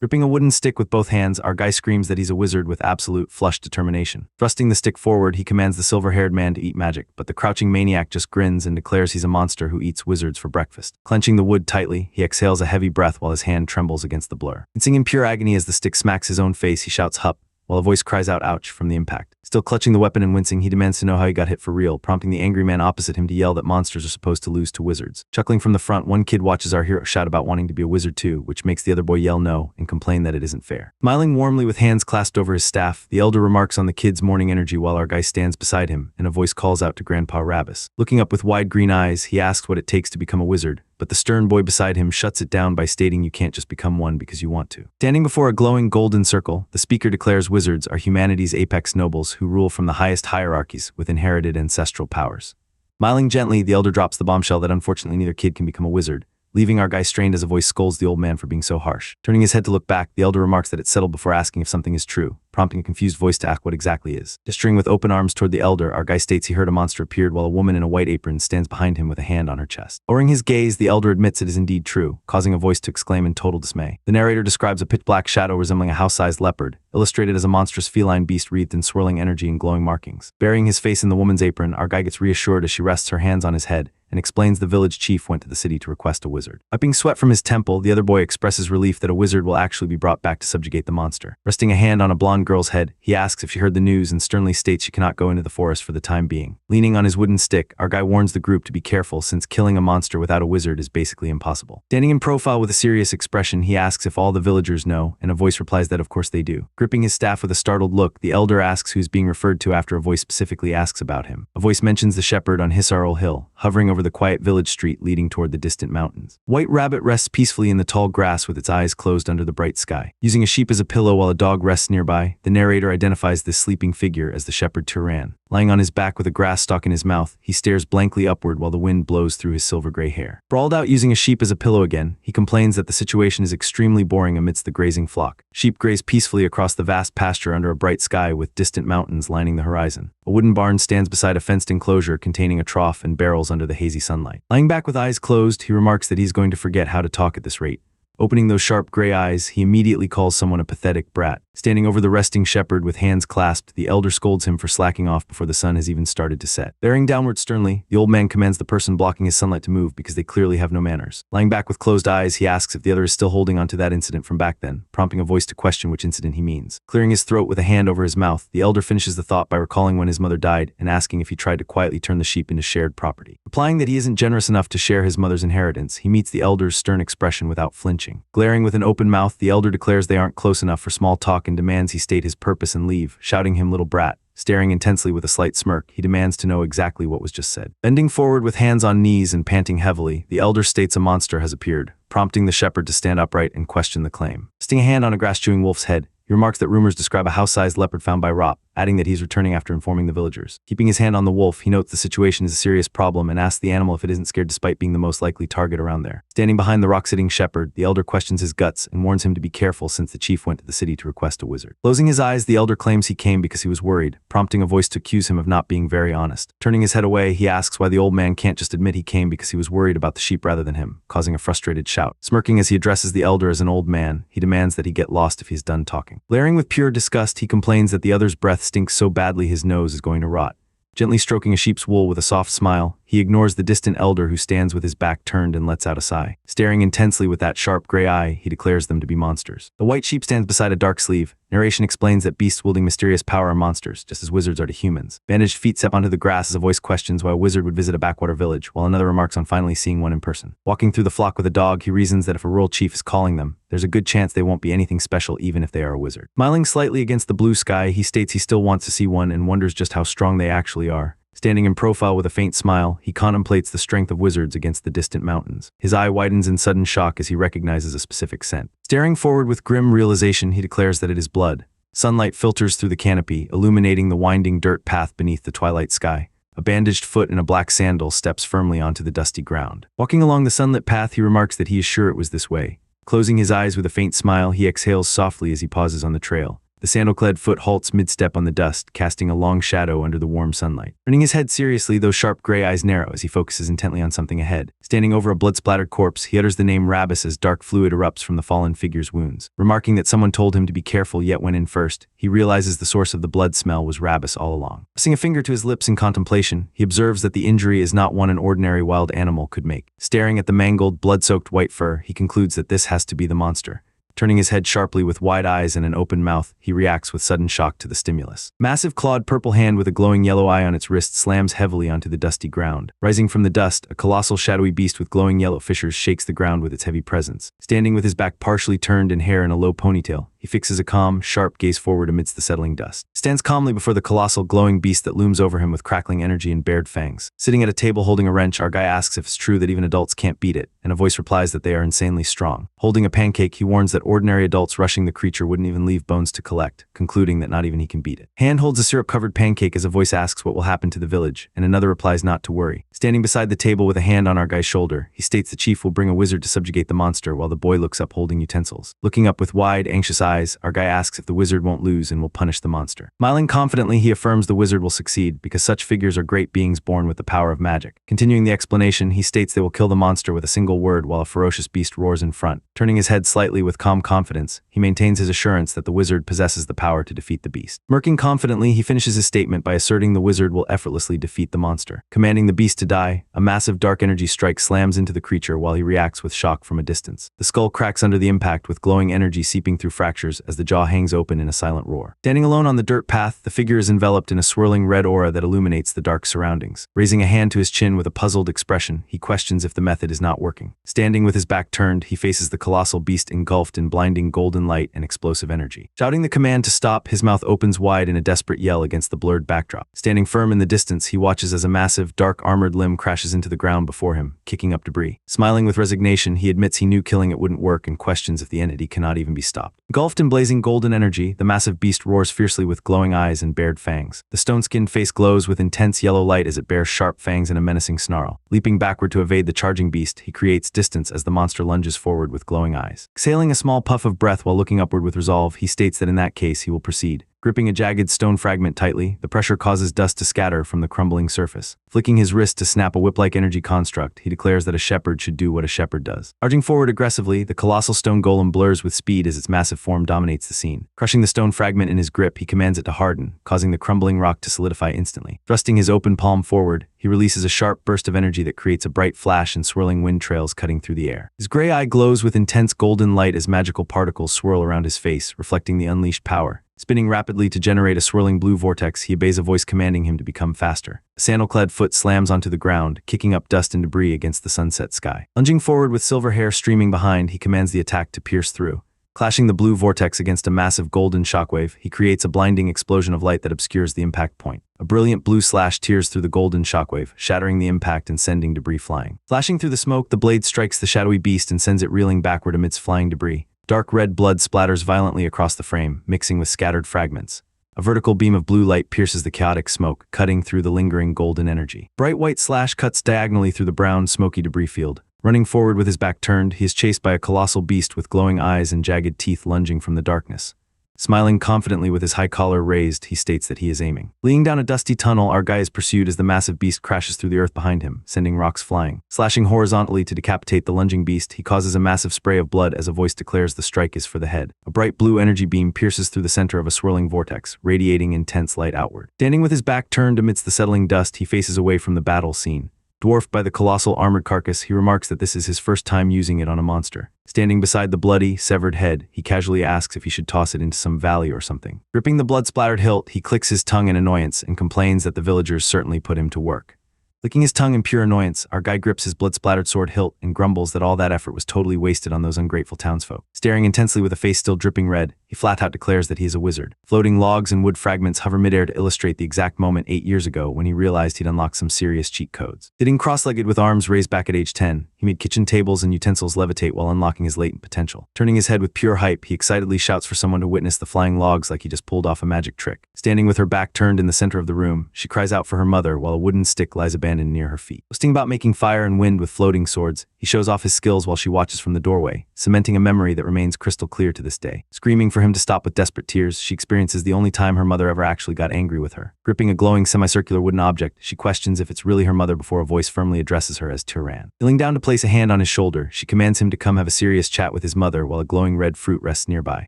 Gripping a wooden stick with both hands, our guy screams that he's a wizard with absolute flush determination. Thrusting the stick forward, he commands the silver-haired man to eat magic, but the crouching maniac just grins and declares he's a monster who eats wizards for breakfast. Clenching the wood tightly, he exhales a heavy breath while his hand trembles against the blur. Wincing in pure agony as the stick smacks his own face, he shouts "Hup," while a voice cries out "Ouch" from the impact. Still clutching the weapon and wincing, he demands to know how he got hit for real, prompting the angry man opposite him to yell that monsters are supposed to lose to wizards. Chuckling from the front, one kid watches our hero shout about wanting to be a wizard too, which makes the other boy yell no and complain that it isn't fair. Smiling warmly with hands clasped over his staff, the elder remarks on the kid's morning energy while our guy stands beside him, and a voice calls out to Grandpa Rabbis. Looking up with wide green eyes, he asks what it takes to become a wizard, but the stern boy beside him shuts it down by stating you can't just become one because you want to. Standing before a glowing golden circle, the speaker declares wizards are humanity's apex nobles who rule from the highest hierarchies with inherited ancestral powers. Smiling gently, the elder drops the bombshell that unfortunately neither kid can become a wizard, leaving our guy strained as a voice scolds the old man for being so harsh. Turning his head to look back, the elder remarks that it's settled before asking if something is true, prompting a confused voice to ask what exactly is. Gesturing with open arms toward the elder, our guy states he heard a monster appeared while a woman in a white apron stands behind him with a hand on her chest. Lowering his gaze, the elder admits it is indeed true, causing a voice to exclaim in total dismay. The narrator describes a pitch-black shadow resembling a house-sized leopard, illustrated as a monstrous feline beast wreathed in swirling energy and glowing markings. Burying his face in the woman's apron, our guy gets reassured as she rests her hands on his head and explains the village chief went to the city to request a wizard. Wiping sweat from his temple, the other boy expresses relief that a wizard will actually be brought back to subjugate the monster. Resting a hand on a blonde girl's head, he asks if she heard the news and sternly states she cannot go into the forest for the time being. Leaning on his wooden stick, our guy warns the group to be careful since killing a monster without a wizard is basically impossible. Standing in profile with a serious expression, he asks if all the villagers know, and a voice replies that of course they do. Gripping his staff with a startled look, the elder asks who's being referred to after a voice specifically asks about him. A voice mentions the shepherd on Hisarul Hill, hovering over the quiet village street leading toward the distant mountains. White Rabbit rests peacefully in the tall grass with its eyes closed under the bright sky. Using a sheep as a pillow while a dog rests nearby, the narrator identifies this sleeping figure as the shepherd Turan. Lying on his back with a grass stalk in his mouth, he stares blankly upward while the wind blows through his silver-gray hair. Sprawled out using a sheep as a pillow again, he complains that the situation is extremely boring amidst the grazing flock. Sheep graze peacefully across the vast pasture under a bright sky with distant mountains lining the horizon. A wooden barn stands beside a fenced enclosure containing a trough and barrels under the hazy sunlight. Lying back with eyes closed, he remarks that he's going to forget how to talk at this rate. Opening those sharp gray eyes, he immediately calls someone a pathetic brat. Standing over the resting shepherd with hands clasped, the elder scolds him for slacking off before the sun has even started to set. Bearing downward sternly, the old man commands the person blocking his sunlight to move because they clearly have no manners. Lying back with closed eyes, he asks if the other is still holding on to that incident from back then, prompting a voice to question which incident he means. Clearing his throat with a hand over his mouth, the elder finishes the thought by recalling when his mother died and asking if he tried to quietly turn the sheep into shared property. Replying that he isn't generous enough to share his mother's inheritance, he meets the elder's stern expression without flinching. Glaring with an open mouth, the elder declares they aren't close enough for small talk and demands he state his purpose and leave, shouting him little brat. Staring intensely with a slight smirk, he demands to know exactly what was just said. Bending forward with hands on knees and panting heavily, the elder states a monster has appeared, prompting the shepherd to stand upright and question the claim. Resting a hand on a grass-chewing wolf's head, he remarks that rumors describe a house-sized leopard found by Rop, adding that he's returning after informing the villagers. Keeping his hand on the wolf, he notes the situation is a serious problem and asks the animal if it isn't scared despite being the most likely target around there. Standing behind the rock-sitting shepherd, the elder questions his guts and warns him to be careful since the chief went to the city to request a wizard. Closing his eyes, the elder claims he came because he was worried, prompting a voice to accuse him of not being very honest. Turning his head away, he asks why the old man can't just admit he came because he was worried about the sheep rather than him, causing a frustrated shout. Smirking as he addresses the elder as an old man, he demands that he get lost if he's done talking. Glaring with pure disgust, he complains that the other's breath stinks so badly his nose is going to rot. Gently stroking a sheep's wool with a soft smile, he ignores the distant elder who stands with his back turned and lets out a sigh. Staring intensely with that sharp gray eye, he declares them to be monsters. The white sheep stands beside a dark sleeve. Narration explains that beasts wielding mysterious power are monsters, just as wizards are to humans. Bandaged feet step onto the grass as a voice questions why a wizard would visit a backwater village, while another remarks on finally seeing one in person. Walking through the flock with a dog, he reasons that if a rural chief is calling them, there's a good chance they won't be anything special even if they are a wizard. Smiling slightly against the blue sky, he states he still wants to see one and wonders just how strong they actually are. Standing in profile with a faint smile, he contemplates the strength of wizards against the distant mountains. His eye widens in sudden shock as he recognizes a specific scent. Staring forward with grim realization, he declares that it is blood. Sunlight filters through the canopy, illuminating the winding dirt path beneath the twilight sky. A bandaged foot in a black sandal steps firmly onto the dusty ground. Walking along the sunlit path, he remarks that he is sure it was this way. Closing his eyes with a faint smile, he exhales softly as he pauses on the trail. The sandal-clad foot halts mid-step on the dust, casting a long shadow under the warm sunlight. Turning his head seriously, those sharp gray eyes narrow as he focuses intently on something ahead. Standing over a blood-splattered corpse, he utters the name Rabus as dark fluid erupts from the fallen figure's wounds. Remarking that someone told him to be careful yet went in first, he realizes the source of the blood smell was Rabus all along. Pressing a finger to his lips in contemplation, he observes that the injury is not one an ordinary wild animal could make. Staring at the mangled, blood-soaked white fur, he concludes that this has to be the monster. Turning his head sharply with wide eyes and an open mouth, he reacts with sudden shock to the stimulus. Massive clawed purple hand with a glowing yellow eye on its wrist slams heavily onto the dusty ground. Rising from the dust, a colossal shadowy beast with glowing yellow fissures shakes the ground with its heavy presence. Standing with his back partially turned and hair in a low ponytail, he fixes a calm, sharp gaze forward amidst the settling dust. Stands calmly before the colossal glowing beast that looms over him with crackling energy and bared fangs. Sitting at a table holding a wrench, our guy asks if it's true that even adults can't beat it, and a voice replies that they are insanely strong. Holding a pancake, he warns that ordinary adults rushing the creature wouldn't even leave bones to collect, concluding that not even he can beat it. Hand holds a syrup-covered pancake as a voice asks what will happen to the village, and another replies not to worry. Standing beside the table with a hand on our guy's shoulder, he states the chief will bring a wizard to subjugate the monster while the boy looks up holding utensils. Looking up with wide, anxious eyes, our guy asks if the wizard won't lose and will punish the monster. Smiling confidently, he affirms the wizard will succeed because such figures are great beings born with the power of magic. Continuing the explanation, he states they will kill the monster with a single word while a ferocious beast roars in front. Turning his head slightly with calm confidence, he maintains his assurance that the wizard possesses the power to defeat the beast. Smirking confidently, he finishes his statement by asserting the wizard will effortlessly defeat the monster. Commanding the beast to die, a massive dark energy strike slams into the creature while he reacts with shock from a distance. The skull cracks under the impact with glowing energy seeping through fractures as the jaw hangs open in a silent roar. Standing alone on the dirt path, the figure is enveloped in a swirling red aura that illuminates the dark surroundings. Raising a hand to his chin with a puzzled expression, he questions if the method is not working. Standing with his back turned, he faces the colossal beast engulfed in blinding golden light and explosive energy. Shouting the command to stop, his mouth opens wide in a desperate yell against the blurred backdrop. Standing firm in the distance, he watches as a massive, dark armored limb crashes into the ground before him, kicking up debris. Smiling with resignation, he admits he knew killing it wouldn't work and questions if the entity cannot even be stopped. Engulfed in blazing golden energy, the massive beast roars fiercely with glowing eyes and bared fangs. The stone-skinned face glows with intense yellow light as it bears sharp fangs and a menacing snarl. Leaping backward to evade the charging beast, he creates distance as the monster lunges forward with glowing eyes. Exhaling a small puff of breath while looking upward with resolve, he states that in that case he will proceed. Gripping a jagged stone fragment tightly, the pressure causes dust to scatter from the crumbling surface. Flicking his wrist to snap a whip-like energy construct, he declares that a shepherd should do what a shepherd does. Charging forward aggressively, the colossal stone golem blurs with speed as its massive form dominates the scene. Crushing the stone fragment in his grip, he commands it to harden, causing the crumbling rock to solidify instantly. Thrusting his open palm forward, he releases a sharp burst of energy that creates a bright flash and swirling wind trails cutting through the air. His gray eye glows with intense golden light as magical particles swirl around his face, reflecting the unleashed power. Spinning rapidly to generate a swirling blue vortex, he obeys a voice commanding him to become faster. A sandal-clad foot slams onto the ground, kicking up dust and debris against the sunset sky. Lunging forward with silver hair streaming behind, he commands the attack to pierce through. Clashing the blue vortex against a massive golden shockwave, he creates a blinding explosion of light that obscures the impact point. A brilliant blue slash tears through the golden shockwave, shattering the impact and sending debris flying. Flashing through the smoke, the blade strikes the shadowy beast and sends it reeling backward amidst flying debris. Dark red blood splatters violently across the frame, mixing with scattered fragments. A vertical beam of blue light pierces the chaotic smoke, cutting through the lingering golden energy. Bright white slash cuts diagonally through the brown, smoky debris field. Running forward with his back turned, he is chased by a colossal beast with glowing eyes and jagged teeth lunging from the darkness. Smiling confidently with his high collar raised, he states that he is aiming. Fleeing down a dusty tunnel, our guy is pursued as the massive beast crashes through the earth behind him, sending rocks flying. Slashing horizontally to decapitate the lunging beast, he causes a massive spray of blood as a voice declares the strike is for the head. A bright blue energy beam pierces through the center of a swirling vortex, radiating intense light outward. Standing with his back turned amidst the settling dust, he faces away from the battle scene. Dwarfed by the colossal armored carcass, he remarks that this is his first time using it on a monster. Standing beside the bloody, severed head, he casually asks if he should toss it into some valley or something. Gripping the blood-splattered hilt, he clicks his tongue in annoyance and complains that the villagers certainly put him to work. Licking his tongue in pure annoyance, our guy grips his blood-splattered sword hilt and grumbles that all that effort was totally wasted on those ungrateful townsfolk. Staring intensely with a face still dripping red, he flat-out declares that he is a wizard. Floating logs and wood fragments hover midair to illustrate the exact moment 8 years ago when he realized he'd unlocked some serious cheat codes. Sitting cross-legged with arms raised back at age 10, he made kitchen tables and utensils levitate while unlocking his latent potential. Turning his head with pure hype, he excitedly shouts for someone to witness the flying logs like he just pulled off a magic trick. Standing with her back turned in the center of the room, she cries out for her mother while a wooden stick lies abandoned near her feet. Boasting about making fire and wind with floating swords, he shows off his skills while she watches from the doorway, cementing a memory that remains crystal clear to this day. Screaming for for him to stop with desperate tears, she experiences the only time her mother ever actually got angry with her. Gripping a glowing semicircular wooden object, she questions if it's really her mother before a voice firmly addresses her as Tyran. Kneeling down to place a hand on his shoulder, she commands him to come have a serious chat with his mother while a glowing red fruit rests nearby.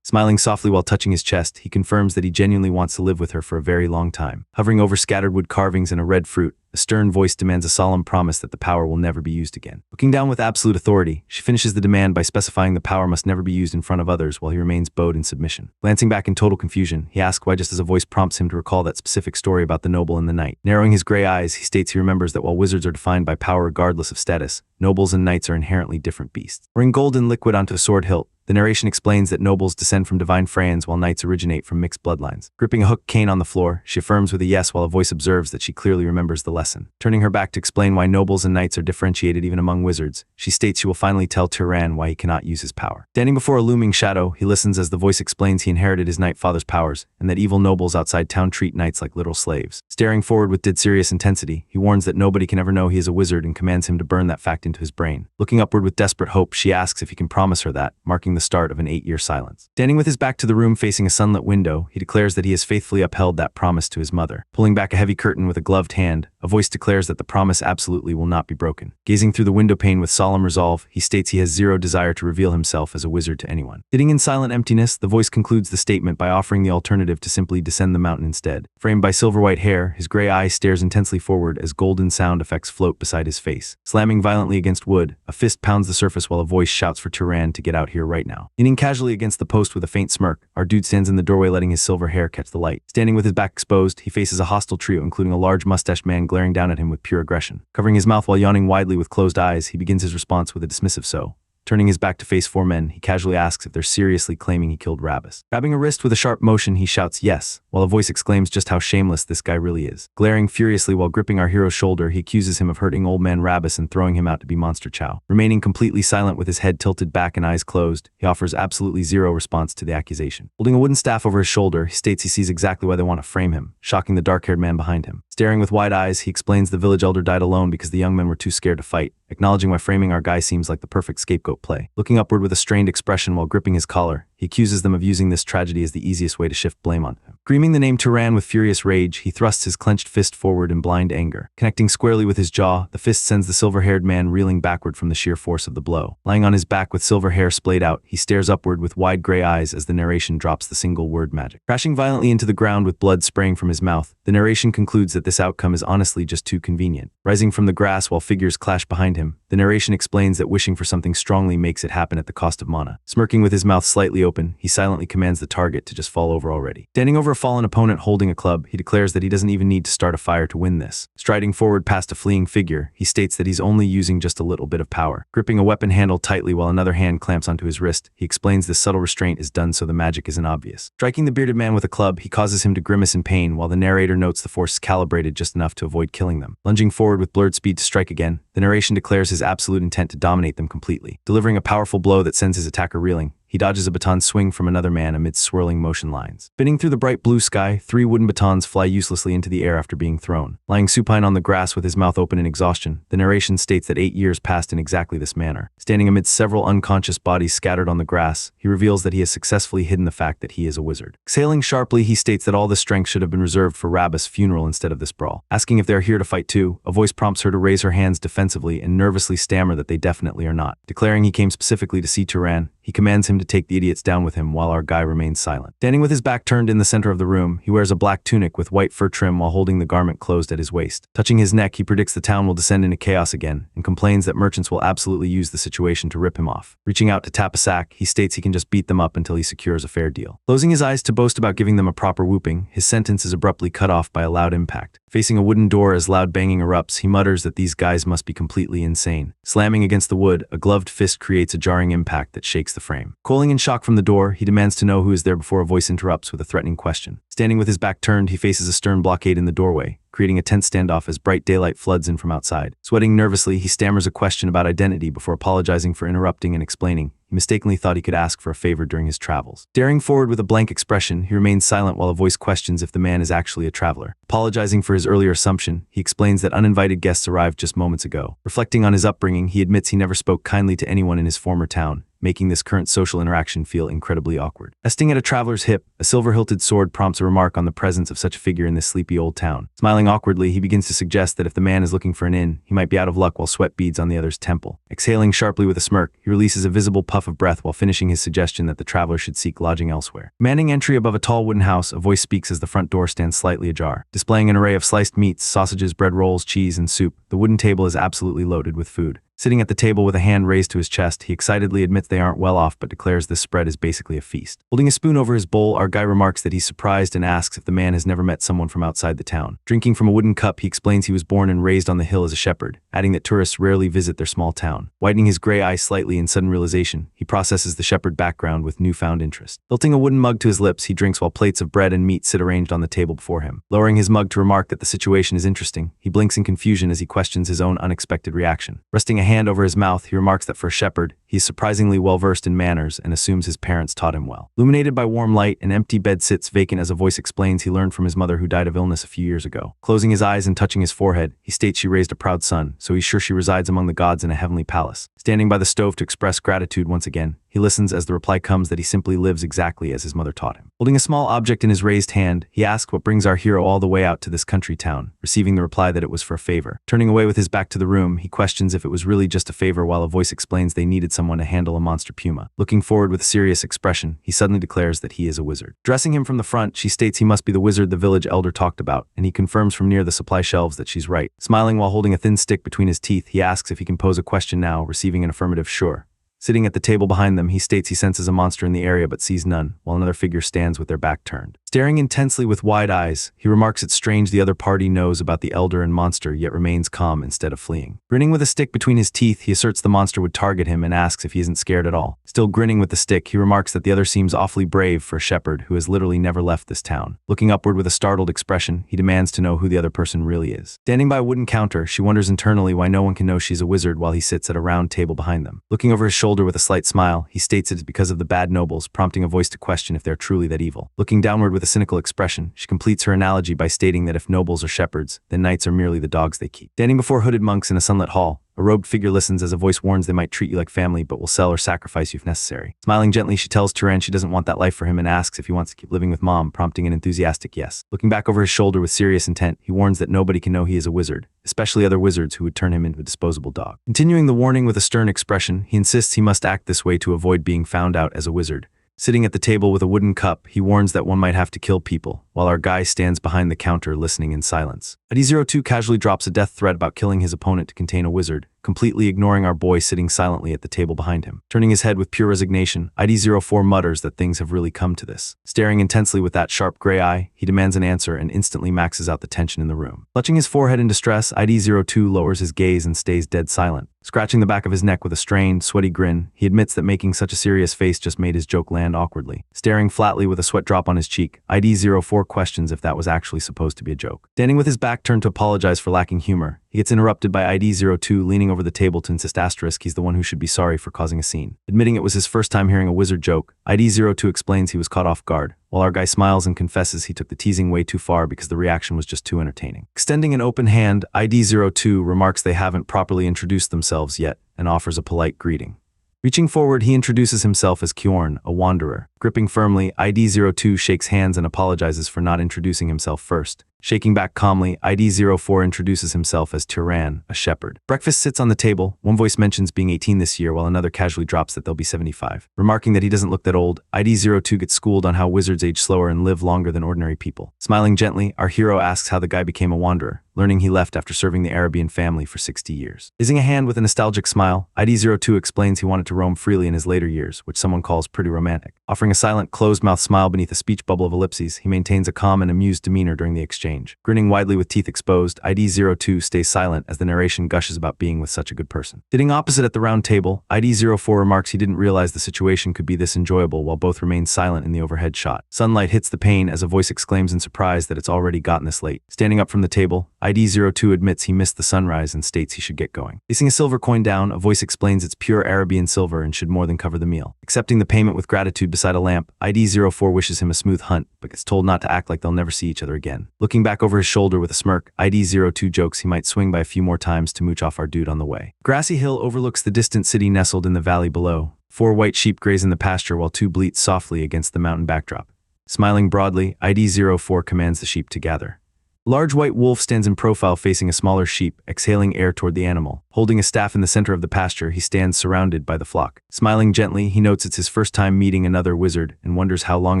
Smiling softly while touching his chest, he confirms that he genuinely wants to live with her for a very long time. Hovering over scattered wood carvings and a red fruit, a stern voice demands a solemn promise that the power will never be used again. Looking down with absolute authority, she finishes the demand by specifying the power must never be used in front of others while he remains bowed in submission. Glancing back in total confusion, he asks why just as a voice prompts him to recall that specific story about the noble and the knight. Narrowing his gray eyes, he states he remembers that while wizards are defined by power regardless of status, nobles and knights are inherently different beasts. Pouring golden liquid onto a sword hilt, the narration explains that nobles descend from divine Freyans while knights originate from mixed bloodlines. Gripping a hooked cane on the floor, she affirms with a yes while a voice observes that she clearly remembers the lesson. Turning her back to explain why nobles and knights are differentiated even among wizards, she states she will finally tell Tyran why he cannot use his power. Standing before a looming shadow, he listens as the voice explains he inherited his knight father's powers, and that evil nobles outside town treat knights like literal slaves. Staring forward with dead serious intensity, he warns that nobody can ever know he is a wizard and commands him to burn that fact into his brain. Looking upward with desperate hope, she asks if he can promise her that, marking the start of an 8-year silence. Standing with his back to the room facing a sunlit window, he declares that he has faithfully upheld that promise to his mother. Pulling back a heavy curtain with a gloved hand, a voice declares that the promise absolutely will not be broken. Gazing through the window pane with solemn resolve, he states he has zero desire to reveal himself as a wizard to anyone. Sitting in silent emptiness, the voice concludes the statement by offering the alternative to simply descend the mountain instead. Framed by silver-white hair, his gray eye stares intensely forward as golden sound effects float beside his face. Slamming violently against wood, a fist pounds the surface while a voice shouts for Tyran to get out here right now. Leaning casually against the post with a faint smirk, our dude stands in the doorway letting his silver hair catch the light. Standing with his back exposed, he faces a hostile trio including a large mustached man glaring down at him with pure aggression. Covering his mouth while yawning widely with closed eyes, he begins his response with a dismissive "so." Turning his back to face 4 men, he casually asks if they're seriously claiming he killed Rabbus. Grabbing a wrist with a sharp motion, he shouts yes, while a voice exclaims just how shameless this guy really is. Glaring furiously while gripping our hero's shoulder, he accuses him of hurting old man Rabbus and throwing him out to be monster chow. Remaining completely silent with his head tilted back and eyes closed, he offers absolutely zero response to the accusation. Holding a wooden staff over his shoulder, he states he sees exactly why they want to frame him, shocking the dark-haired man behind him. Staring with wide eyes, he explains the village elder died alone because the young men were too scared to fight, acknowledging why framing our guy seems like the perfect scapegoat play. Looking upward with a strained expression while gripping his collar, he accuses them of using this tragedy as the easiest way to shift blame on him. Screaming the name Tyran with furious rage, he thrusts his clenched fist forward in blind anger. Connecting squarely with his jaw, the fist sends the silver-haired man reeling backward from the sheer force of the blow. Lying on his back with silver hair splayed out, he stares upward with wide gray eyes as the narration drops the single word magic. Crashing violently into the ground with blood spraying from his mouth, the narration concludes that this outcome is honestly just too convenient. Rising from the grass while figures clash behind him, the narration explains that wishing for something strongly makes it happen at the cost of mana. Smirking with his mouth slightly open, he silently commands the target to just fall over already. Standing over a fallen opponent holding a club, he declares that he doesn't even need to start a fire to win this. Striding forward past a fleeing figure, he states that he's only using just a little bit of power. Gripping a weapon handle tightly while another hand clamps onto his wrist, he explains this subtle restraint is done so the magic isn't obvious. Striking the bearded man with a club, he causes him to grimace in pain while the narrator notes the force is calibrated just enough to avoid killing them. Lunging forward with blurred speed to strike again, the narration declares his absolute intent to dominate them completely. Delivering a powerful blow that sends his attacker reeling, he dodges a baton swing from another man amidst swirling motion lines. Spinning through the bright blue sky, 3 wooden batons fly uselessly into the air after being thrown. Lying supine on the grass with his mouth open in exhaustion, the narration states that 8 years passed in exactly this manner. Standing amidst several unconscious bodies scattered on the grass, he reveals that he has successfully hidden the fact that he is a wizard. Exhaling sharply, he states that all this strength should have been reserved for Rabbus' funeral instead of this brawl. Asking if they are here to fight too, a voice prompts her to raise her hands defensively and nervously stammer that they definitely are not. Declaring he came specifically to see Tyran, he commands him to take the idiots down with him while our guy remains silent. Standing with his back turned in the center of the room, he wears a black tunic with white fur trim while holding the garment closed at his waist. Touching his neck, he predicts the town will descend into chaos again and complains that merchants will absolutely use the situation to rip him off. Reaching out to tap a sack, he states he can just beat them up until he secures a fair deal. Closing his eyes to boast about giving them a proper whooping, his sentence is abruptly cut off by a loud impact. Facing a wooden door as loud banging erupts, he mutters that these guys must be completely insane. Slamming against the wood, a gloved fist creates a jarring impact that shakes the frame. Coiling in shock from the door, he demands to know who is there before a voice interrupts with a threatening question. Standing with his back turned, he faces a stern blockade in the doorway, creating a tense standoff as bright daylight floods in from outside. Sweating nervously, he stammers a question about identity before apologizing for interrupting and explaining. He mistakenly thought he could ask for a favor during his travels. Staring forward with a blank expression, he remains silent while a voice questions if the man is actually a traveler. Apologizing for his earlier assumption, he explains that uninvited guests arrived just moments ago. Reflecting on his upbringing, he admits he never spoke kindly to anyone in his former town, making this current social interaction feel incredibly awkward. Resting at a traveler's hip, a silver-hilted sword prompts a remark on the presence of such a figure in this sleepy old town. Smiling awkwardly, he begins to suggest that if the man is looking for an inn, he might be out of luck while sweat beads on the other's temple. Exhaling sharply with a smirk, he releases a visible puff of breath while finishing his suggestion that the traveler should seek lodging elsewhere. Commanding entry above a tall wooden house, a voice speaks as the front door stands slightly ajar. Displaying an array of sliced meats, sausages, bread rolls, cheese, and soup, the wooden table is absolutely loaded with food. Sitting at the table with a hand raised to his chest, he excitedly admits they aren't well off but declares this spread is basically a feast. Holding a spoon over his bowl, our guy remarks that he's surprised and asks if the man has never met someone from outside the town. Drinking from a wooden cup, he explains he was born and raised on the hill as a shepherd, adding that tourists rarely visit their small town. Widening his gray eyes slightly in sudden realization, he processes the shepherd background with newfound interest. Tilting a wooden mug to his lips, he drinks while plates of bread and meat sit arranged on the table before him. Lowering his mug to remark that the situation is interesting, he blinks in confusion as he questions his own unexpected reaction. Resting a hand over his mouth, he remarks that for a shepherd, he is surprisingly well-versed in manners and assumes his parents taught him well. Illuminated by warm light, an empty bed sits vacant as a voice explains he learned from his mother who died of illness a few years ago. Closing his eyes and touching his forehead, he states she raised a proud son, so he's sure she resides among the gods in a heavenly palace. Standing by the stove to express gratitude once again, he listens as the reply comes that he simply lives exactly as his mother taught him. Holding a small object in his raised hand, he asks what brings our hero all the way out to this country town, receiving the reply that it was for a favor. Turning away with his back to the room, he questions if it was really just a favor while a voice explains they needed someone to handle a monster puma. Looking forward with a serious expression, he suddenly declares that he is a wizard. Dressing him from the front, she states he must be the wizard the village elder talked about, and he confirms from near the supply shelves that she's right. Smiling while holding a thin stick between his teeth, he asks if he can pose a question now, receiving an affirmative sure. Sitting at the table behind them, he states he senses a monster in the area but sees none, while another figure stands with their back turned. Staring intensely with wide eyes, he remarks it's strange the other party knows about the elder and monster yet remains calm instead of fleeing. Grinning with a stick between his teeth, he asserts the monster would target him and asks if he isn't scared at all. Still grinning with the stick, he remarks that the other seems awfully brave for a shepherd who has literally never left this town. Looking upward with a startled expression, he demands to know who the other person really is. Standing by a wooden counter, she wonders internally why no one can know she's a wizard while he sits at a round table behind them. Looking over his shoulder with a slight smile, he states it is because of the bad nobles, prompting a voice to question if they're truly that evil. Looking downward with a cynical expression, she completes her analogy by stating that if nobles are shepherds, then knights are merely the dogs they keep. Standing before hooded monks in a sunlit hall, a robed figure listens as a voice warns they might treat you like family but will sell or sacrifice you if necessary. Smiling gently, she tells Turan she doesn't want that life for him and asks if he wants to keep living with mom, prompting an enthusiastic yes. Looking back over his shoulder with serious intent, he warns that nobody can know he is a wizard, especially other wizards who would turn him into a disposable dog. Continuing the warning with a stern expression, he insists he must act this way to avoid being found out as a wizard. Sitting at the table with a wooden cup, he warns that one might have to kill people, while our guy stands behind the counter listening in silence. ID02 casually drops a death threat about killing his opponent to contain a wizard, completely ignoring our boy sitting silently at the table behind him. Turning his head with pure resignation, ID04 mutters that things have really come to this. Staring intensely with that sharp gray eye, he demands an answer and instantly maxes out the tension in the room. Clutching his forehead in distress, ID02 lowers his gaze and stays dead silent. Scratching the back of his neck with a strained, sweaty grin, he admits that making such a serious face just made his joke land awkwardly. Staring flatly with a sweat drop on his cheek, ID04 questions if that was actually supposed to be a joke. Standing with his back turned to apologize for lacking humor, he gets interrupted by ID02 leaning over the table to insist asterisk he's the one who should be sorry for causing a scene. Admitting it was his first time hearing a wizard joke, ID02 explains he was caught off guard, while our guy smiles and confesses he took the teasing way too far because the reaction was just too entertaining. Extending an open hand, ID02 remarks they haven't properly introduced themselves yet and offers a polite greeting. Reaching forward, he introduces himself as Kjorn, a wanderer. Gripping firmly, ID02 shakes hands and apologizes for not introducing himself first. Shaking back calmly, ID04 introduces himself as Turan, a shepherd. Breakfast sits on the table. One voice mentions being 18 this year while another casually drops that they'll be 75. Remarking that he doesn't look that old, ID02 gets schooled on how wizards age slower and live longer than ordinary people. Smiling gently, our hero asks how the guy became a wanderer, learning he left after serving the Arabian family for 60 years. Raising a hand with a nostalgic smile, ID02 explains he wanted to roam freely in his later years, which someone calls pretty romantic. Offering a silent, closed-mouth smile beneath a speech bubble of ellipses, he maintains a calm and amused demeanor during the exchange. Grinning widely with teeth exposed, ID02 stays silent as the narration gushes about being with such a good person. Sitting opposite at the round table, ID04 remarks he didn't realize the situation could be this enjoyable while both remain silent in the overhead shot. Sunlight hits the pane as a voice exclaims in surprise that it's already gotten this late. Standing up from the table, ID02 admits he missed the sunrise and states he should get going. Placing a silver coin down, a voice explains it's pure Arabian silver and should more than cover the meal. Accepting the payment with gratitude beside a lamp, ID04 wishes him a smooth hunt, but gets told not to act like they'll never see each other again. Looking back over his shoulder with a smirk, ID02 jokes he might swing by a few more times to mooch off our dude on the way. Grassy hill overlooks the distant city nestled in the valley below. 4 white sheep graze in the pasture while 2 bleat softly against the mountain backdrop. Smiling broadly, ID04 commands the sheep to gather. Large white wolf stands in profile facing a smaller sheep, exhaling air toward the animal. Holding a staff in the center of the pasture, he stands surrounded by the flock. Smiling gently, he notes it's his first time meeting another wizard and wonders how long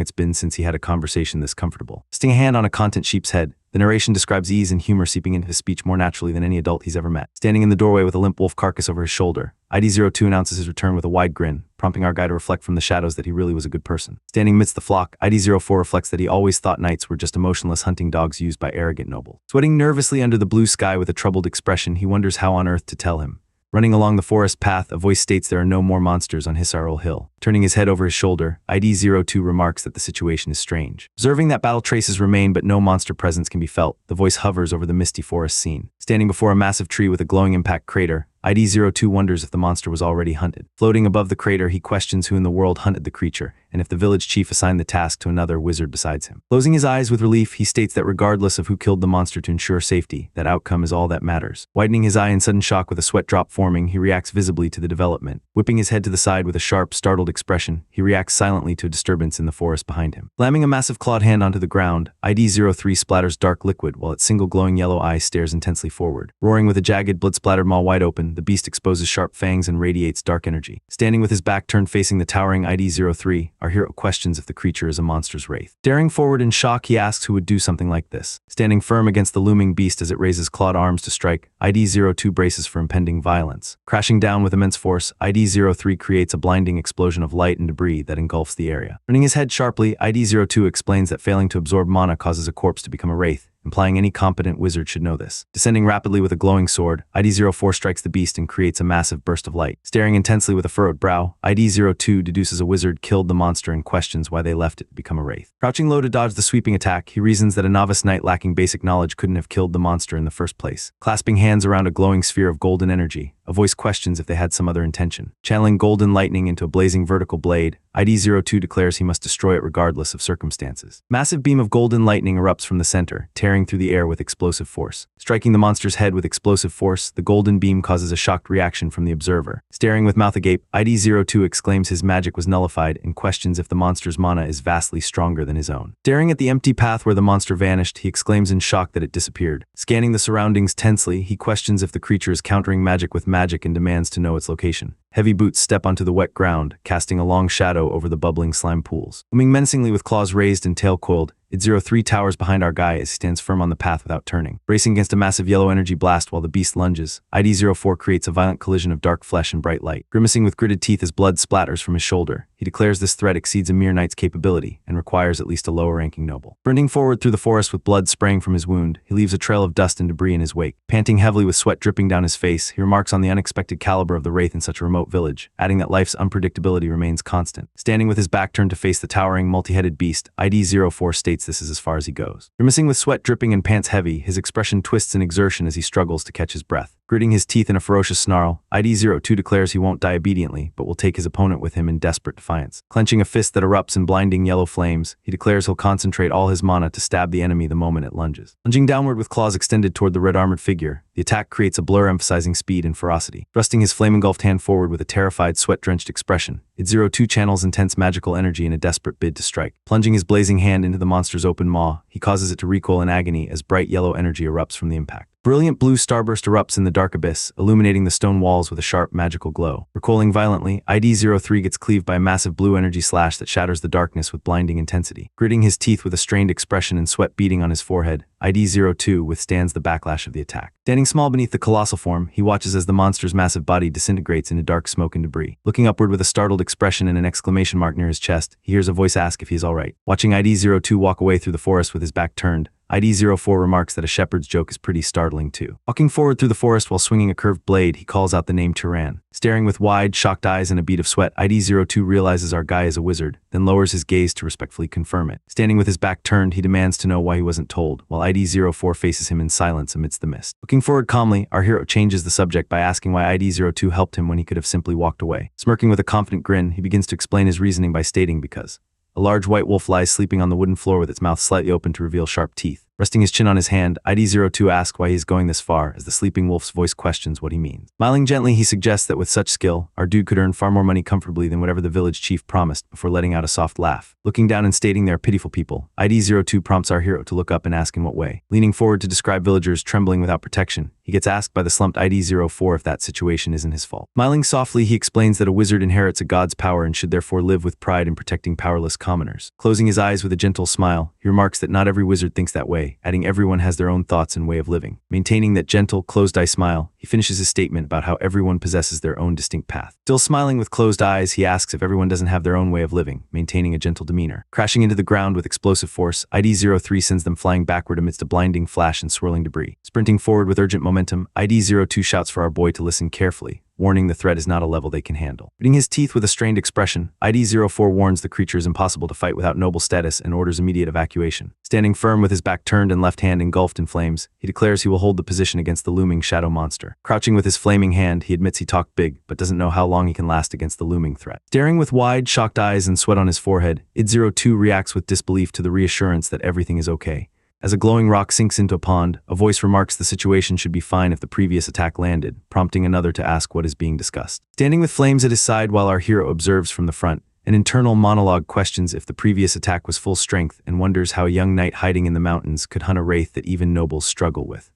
it's been since he had a conversation this comfortable. Resting a hand on a content sheep's head, the narration describes ease and humor seeping into his speech more naturally than any adult he's ever met. Standing in the doorway with a limp wolf carcass over his shoulder, ID02 announces his return with a wide grin, prompting our guy to reflect from the shadows that he really was a good person. Standing amidst the flock, ID04 reflects that he always thought knights were just emotionless hunting dogs used by arrogant nobles. Sweating nervously under the blue sky with a troubled expression, he wonders how on earth to tell him. Running along the forest path, a voice states there are no more monsters on Hisarul Hill. Turning his head over his shoulder, ID02 remarks that the situation is strange. Observing that battle traces remain but no monster presence can be felt, the voice hovers over the misty forest scene. Standing before a massive tree with a glowing impact crater, ID02 wonders if the monster was already hunted. Floating above the crater, he questions who in the world hunted the creature, and if the village chief assigned the task to another wizard besides him. Closing his eyes with relief, he states that regardless of who killed the monster to ensure safety, that outcome is all that matters. Widening his eye in sudden shock with a sweat drop forming, he reacts visibly to the development. Whipping his head to the side with a sharp, startled expression, he reacts silently to a disturbance in the forest behind him. Slamming a massive clawed hand onto the ground, ID03 splatters dark liquid while its single glowing yellow eye stares intensely forward. Roaring with a jagged, blood-splattered maw wide open, the beast exposes sharp fangs and radiates dark energy. Standing with his back turned facing the towering ID03, our hero questions if the creature is a monster's wraith. Daring forward in shock, he asks who would do something like this. Standing firm against the looming beast as it raises clawed arms to strike, ID02 braces for impending violence. Crashing down with immense force, ID03 creates a blinding explosion of light and debris that engulfs the area. Turning his head sharply, ID02 explains that failing to absorb mana causes a corpse to become a wraith, implying any competent wizard should know this. Descending rapidly with a glowing sword, ID04 strikes the beast and creates a massive burst of light. Staring intensely with a furrowed brow, ID02 deduces a wizard killed the monster and questions why they left it to become a wraith. Crouching low to dodge the sweeping attack, he reasons that a novice knight lacking basic knowledge couldn't have killed the monster in the first place. Clasping hands around a glowing sphere of golden energy, a voice questions if they had some other intention. Channeling golden lightning into a blazing vertical blade, ID02 declares he must destroy it regardless of circumstances. Massive beam of golden lightning erupts from the center, tearing through the air with explosive force. Striking the monster's head with explosive force, the golden beam causes a shocked reaction from the observer. Staring with mouth agape, ID02 exclaims his magic was nullified and questions if the monster's mana is vastly stronger than his own. Staring at the empty path where the monster vanished, he exclaims in shock that it disappeared. Scanning the surroundings tensely, he questions if the creature is countering magic with magic and demands to know its location. Heavy boots step onto the wet ground, casting a long shadow over the bubbling slime pools. Looming menacingly with claws raised and tail coiled, ID03 towers behind our guy as he stands firm on the path without turning. Bracing against a massive yellow energy blast while the beast lunges, ID04 creates a violent collision of dark flesh and bright light. Grimacing with gritted teeth as blood splatters from his shoulder, he declares this threat exceeds a mere knight's capability and requires at least a lower-ranking noble. Sprinting forward through the forest with blood spraying from his wound, he leaves a trail of dust and debris in his wake. Panting heavily with sweat dripping down his face, he remarks on the unexpected caliber of the wraith in such a remote village, adding that life's unpredictability remains constant. Standing with his back turned to face the towering, multi-headed beast, ID04 states this is as far as he goes. Grimacing with sweat dripping and pants heavy, his expression twists in exertion as he struggles to catch his breath. Gritting his teeth in a ferocious snarl, ID02 declares he won't die obediently, but will take his opponent with him in desperate defiance. Clenching a fist that erupts in blinding yellow flames, he declares he'll concentrate all his mana to stab the enemy the moment it lunges. Lunging downward with claws extended toward the red-armored figure, the attack creates a blur emphasizing speed and ferocity. Thrusting his flame-engulfed hand forward with a terrified, sweat-drenched expression, ID02 channels intense magical energy in a desperate bid to strike. Plunging his blazing hand into the monster's open maw, he causes it to recoil in agony as bright yellow energy erupts from the impact. Brilliant blue starburst erupts in the dark abyss, illuminating the stone walls with a sharp magical glow. Recoiling violently, ID03 gets cleaved by a massive blue energy slash that shatters the darkness with blinding intensity. Gritting his teeth with a strained expression and sweat beading on his forehead, ID02 withstands the backlash of the attack. Standing small beneath the colossal form, he watches as the monster's massive body disintegrates into dark smoke and debris. Looking upward with a startled expression and an exclamation mark near his chest, he hears a voice ask if he is alright. Watching ID02 walk away through the forest with his back turned, ID04 remarks that a shepherd's joke is pretty startling too. Walking forward through the forest while swinging a curved blade, he calls out the name Turan. Staring with wide, shocked eyes and a bead of sweat, ID02 realizes our guy is a wizard, then lowers his gaze to respectfully confirm it. Standing with his back turned, he demands to know why he wasn't told, while ID04 faces him in silence amidst the mist. Looking forward calmly, our hero changes the subject by asking why ID02 helped him when he could have simply walked away. Smirking with a confident grin, he begins to explain his reasoning by stating because a large white wolf lies sleeping on the wooden floor with its mouth slightly open to reveal sharp teeth. Resting his chin on his hand, ID02 asks why he is going this far as the sleeping wolf's voice questions what he means. Smiling gently, he suggests that with such skill, our dude could earn far more money comfortably than whatever the village chief promised before letting out a soft laugh. Looking down and stating they are pitiful people, ID02 prompts our hero to look up and ask in what way. Leaning forward to describe villagers trembling without protection, he gets asked by the slumped ID04 if that situation isn't his fault. Smiling softly, he explains that a wizard inherits a god's power and should therefore live with pride in protecting powerless commoners. Closing his eyes with a gentle smile, he remarks that not every wizard thinks that way, adding everyone has their own thoughts and way of living. Maintaining that gentle, closed-eye smile, he finishes his statement about how everyone possesses their own distinct path. Still smiling with closed eyes, he asks if everyone doesn't have their own way of living, maintaining a gentle demeanor. Crashing into the ground with explosive force, ID03 sends them flying backward amidst a blinding flash and swirling debris. Sprinting forward with urgent momentum, ID02 shouts for our boy to listen carefully, warning the threat is not a level they can handle. Gritting his teeth with a strained expression, ID04 warns the creature is impossible to fight without noble status and orders immediate evacuation. Standing firm with his back turned and left hand engulfed in flames, he declares he will hold the position against the looming shadow monster. Crouching with his flaming hand, he admits he talked big, but doesn't know how long he can last against the looming threat. Staring with wide, shocked eyes and sweat on his forehead, ID02 reacts with disbelief to the reassurance that everything is okay. As a glowing rock sinks into a pond, a voice remarks the situation should be fine if the previous attack landed, prompting another to ask what is being discussed. Standing with flames at his side while our hero observes from the front, an internal monologue questions if the previous attack was full strength and wonders how a young knight hiding in the mountains could hunt a wraith that even nobles struggle with.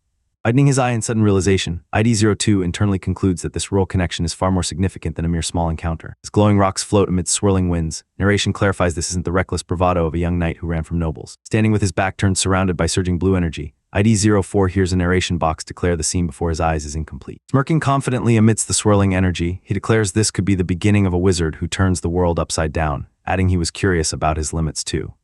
Widening his eye in sudden realization, ID02 internally concludes that this royal connection is far more significant than a mere small encounter. As glowing rocks float amidst swirling winds, narration clarifies this isn't the reckless bravado of a young knight who ran from nobles. Standing with his back turned surrounded by surging blue energy, ID04 hears a narration box declare the scene before his eyes is incomplete. Smirking confidently amidst the swirling energy, he declares this could be the beginning of a wizard who turns the world upside down, adding he was curious about his limits too.